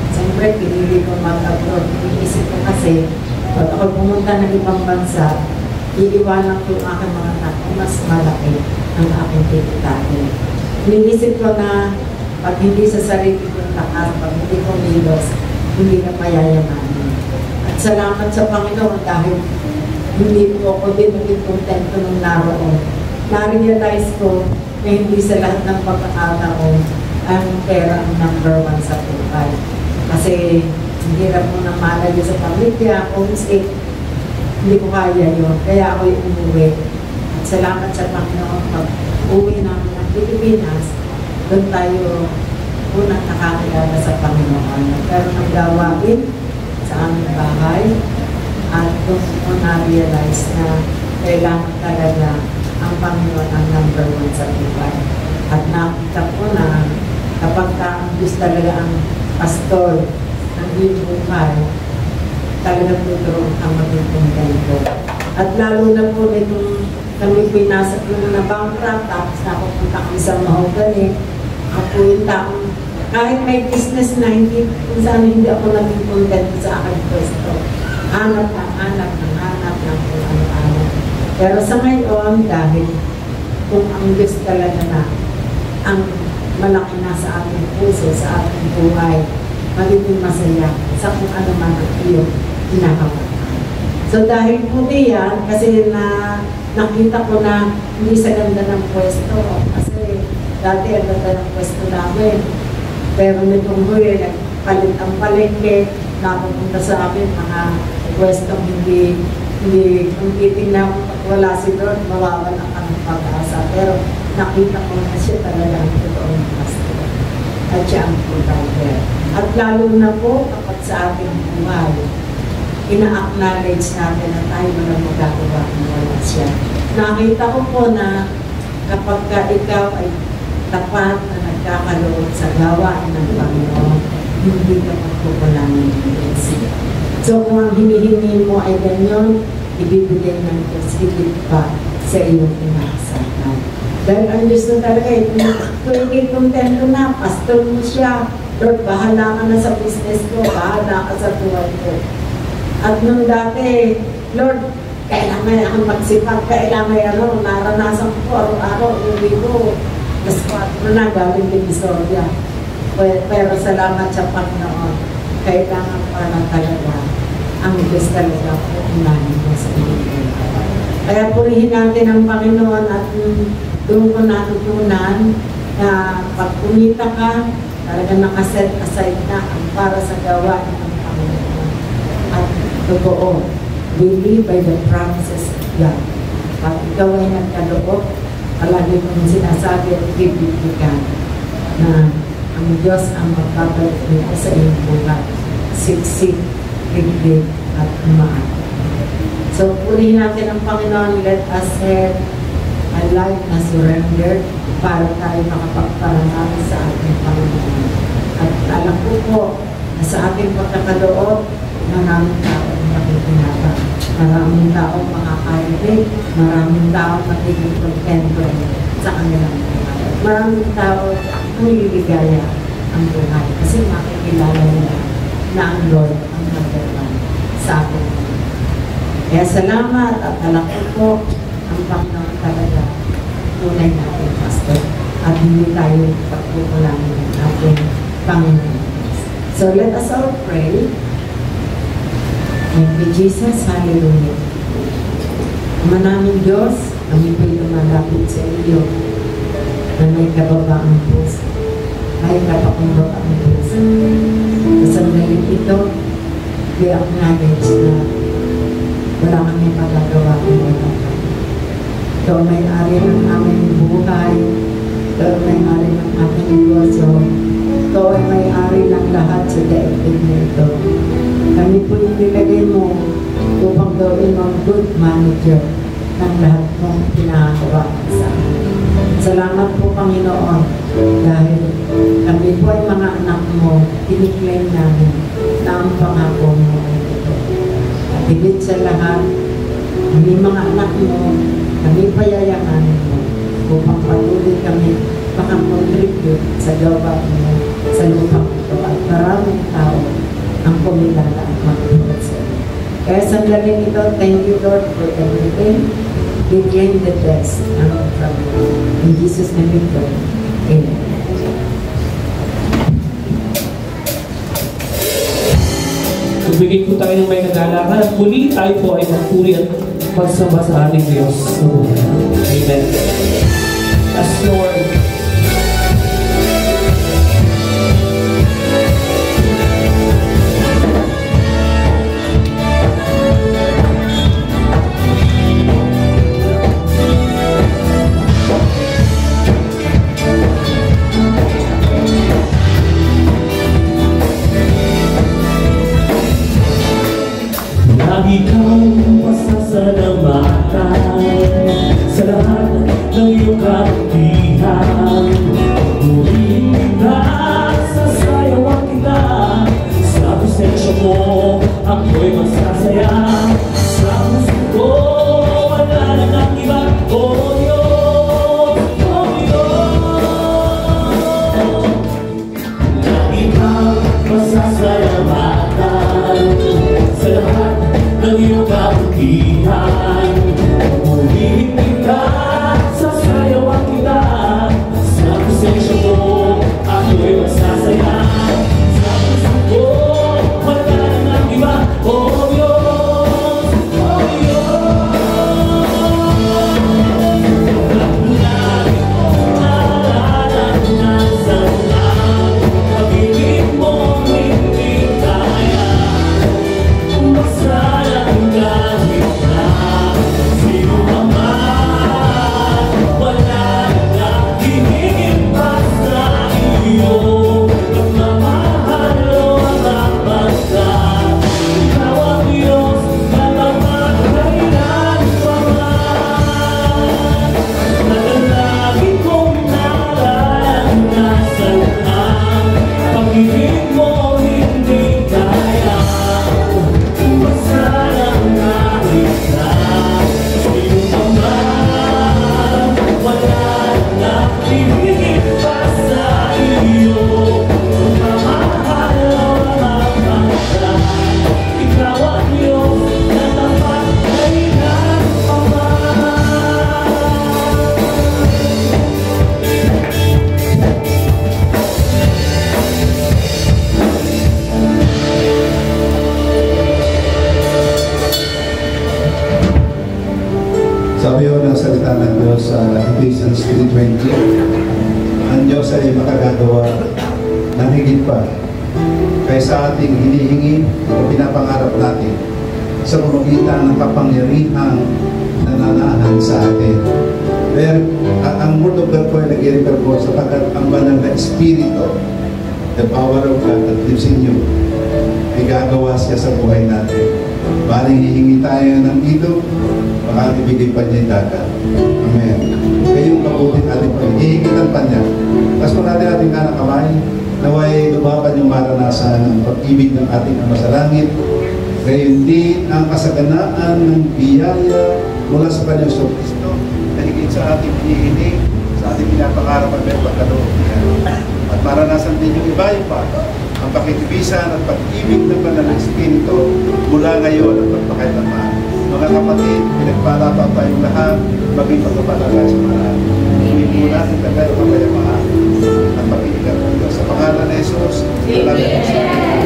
siyempre, pinili ko mag-abroad. Iniisip ko kasi, pag ako pumunta ng ibang bansa, iiwanan ko yung aking mga anak, mas malaki ang aking kikitain. Iniisip ko na, pag hindi sa sarili kong lakas, pag hindi ko milos, hindi na mayayamanin. At salamat sa Panginoon dahil hindi po ako din naging kontento nung naroon. Na-realize ko na hindi sa lahat ng pagkakataon ang pera ang number one sa buhay. Kasi hindi hirap mo na malayo sa pamilya, homesick, hindi ko kaya yun. Kaya ako'y umuwi. At salamat sa Panginoon pag uwi namin ng Pilipinas, doon tayo unang nakakilala sa Panginoon. Pero ng gawain sa aming bahay at doon ko na-realize na kailangan talaga ang Panginoon ang number one sa buhay. At nakita ko na kapag ang Diyos talaga ang pastor ng iyong buhay, talagang tuturuan ang maging kontento. At lalo na po nitong kami pinasa ko na bankrupt, tapos nakupunta kami sa Mahogany. Ako yung taong, kahit may business na hindi, kung saan hindi ako naging kontento sa aking pwesto. Hanap ng hanap ng hanap ng kung ano-ano. Pero sa ngayon, dahil kung ang Diyos talaga na ang malaki na sa ating puso, sa ating buhay, magiging masaya sa kung ano man ang iyong hinahawakan. So dahil po diyan, kasi nakita ko na hindi sa ganda ng pwesto, kasi dati ang ganda ng pwesto namin. Pero nitong huli, nagpalit ang palengke, napupunta sa amin mga pwestong hindi kung titignan mo wala si Lord, mawawalan ang pag-asa. Pero nakita ko na siya talaga ang totoong pastor. At siya ang provider. At lalo na po kapag sa ating buhay, ina-acknowledge natin na tayo walang magagawa kung wala siya. Nakita ko po na kapag ikaw ay tapat na nagkakaloob sa gawain ng Panginoon, hindi ka magkukulangan ng Diyos. So kung ang hinihingi mo ay ganyan, ibibigay ng Diyos higit pa sa iyong inaasahan. Dahil ang Diyos na talaga, kung hindi kontento na, pastor mo siya, Lord, bahala ka na sa business ko, bahala ka sa buhay ko. At nung dati, Lord, kailangan akong magsipag, kailangan naranasan ko araw-araw, uwi ko, mas 4 na galing Divisoria. Pero salamat sa Panginoon, kailangan pa na talaga ang Diyos talaga po unahin mo sa inyo. Kaya purihin natin ang Panginoon at doon ko natutunan na pag kumita ka, talaga nakaset aside na ang para sa gawain ng Panginoon. At totoo, we live by the promises of God. Pag ikaw ay nagkaloob, palagi kong sinasabi at bibigyan na ang Diyos ang magpapalik nito sa iyong buhay. Siksik, higit, at umaan. So, purihin natin ang Panginoon. Let us have a life na surrendered para tayo makapagparanami sa ating Panginoon. At alam ko po na sa ating pagkakaloob, maraming tao ang makikinabang. Maraming tao makakarinig, maraming tao magiging kontento sa kanilang buhay. Maraming tao ang liligaya ang buhay kasi makikilala nila na ang Lord ang nagdaman sa ating buhay. Kaya salamat at alam ko po ang Panginoon talaga tunay natin, Pastor, at hindi tayo pagkukulangin ng ating Panginoon. So let us all pray. Thank you, Jesus. Hallelujah. Ama namin Diyos, kami po'y lumalapit sa iyo na may kababaang puso. May kapakumbabaang puso. Sa sandali ito, we acknowledge na wala kami magagawa kung wala ka. Ito ang may-ari ng aming buhay. Ito ang may-ari ng aming negosyo. Ito ang may-ari ng lahat sa daigdig na ito. Kami po nilagay mo upang gawin mong good manager ng lahat mong pinagawa sa amin. Salamat po, Panginoon, dahil kami po ay mga anak mo, tiniklaim namin na ang pangako mo ay ito. At higit sa lahat, kami mga anak mo, kami payayaman mo upang patuloy kami makakontribute sa gawa mo sa lupang ito at maraming tao ang kumilala at magtulad sa iyo. Kaya sandaling ito, thank you Lord for everything. We claim the best from you. In Jesus' name we pray. Amen. Magbigay po tayo ng may kagalakan at muli tayo po ay magpuri at magsamba sa ating Diyos. Amen. As Lord, ikaw masasalamatan sa lahat ng iyong kabutihan. Muling kita, sasayawan kita, sa presensya mo ako'y magsasaya. Sa puso ko, wala na ng iba, O Diyos, O Diyos. Ikaw masasalamatan sa lahat ng iyong kabutihan. Muling kita, sasayawan kita, sa presensya mo ako'y magsasaya. Sa puso ko, wala na ng iba, O Diyos, O Diyos. Ang langit mong nararanasan ang pag-ibig mo hindi kaya. Masalang kahit na sino ka man, wala na hihigit pa sa iyo. Pagmamahal o ang pagkat, ikaw ang Diyos na magkailan pa man. Nalalagin kong nararanasan ang pag-ibig mo hindi kaya. Masalang kahit na sino ka man, wala na hihigit pa sa iyo. Pagmamahal o ang pagkat, ikaw ang Diyos na magkailan pa man. Sabi ho ng salita ng Diyos sa Ephesians 3:20, ang Diyos ay makagagawa ng higit pa kaysa ating hinihingi o pinapangarap natin sa pamamagitan ng kapangyarihang nananahan sa atin. Pero ang word of God po ay nag-i-refer po sapagkat ang banal na Espiritu, the power of God that lives in you, ay gagawa siya sa buhay natin. Baling hihingi tayo ng ilog, baka ibigay pa niya yung dagat. Amen. Kayong kabutin ating Panginoon, hihingitan pa niya. Tapos kung natin ating kanang kamay, naway lumaban yung maranasan ng pag-ibig ng ating Ama sa Langit. Gayon din ang kasaganaan ng biyaya mula sa Panginoon Kristo na higit sa ating hinihiling, sa ating pinapangarap at may pagkaloob niya. At maranasan din yung iba yung pa, ang pakitibisan at pag-ibig ng banal na Espiritu mula ngayon at pagpakailanman. Mga kapatid, pinagpalapan tayong lahat, maging pagpapalaga sa marami. Hindi po natin tagay o kapayamahan at pag-iingat ng Diyos. Sa pangalan Diyos. Salamat.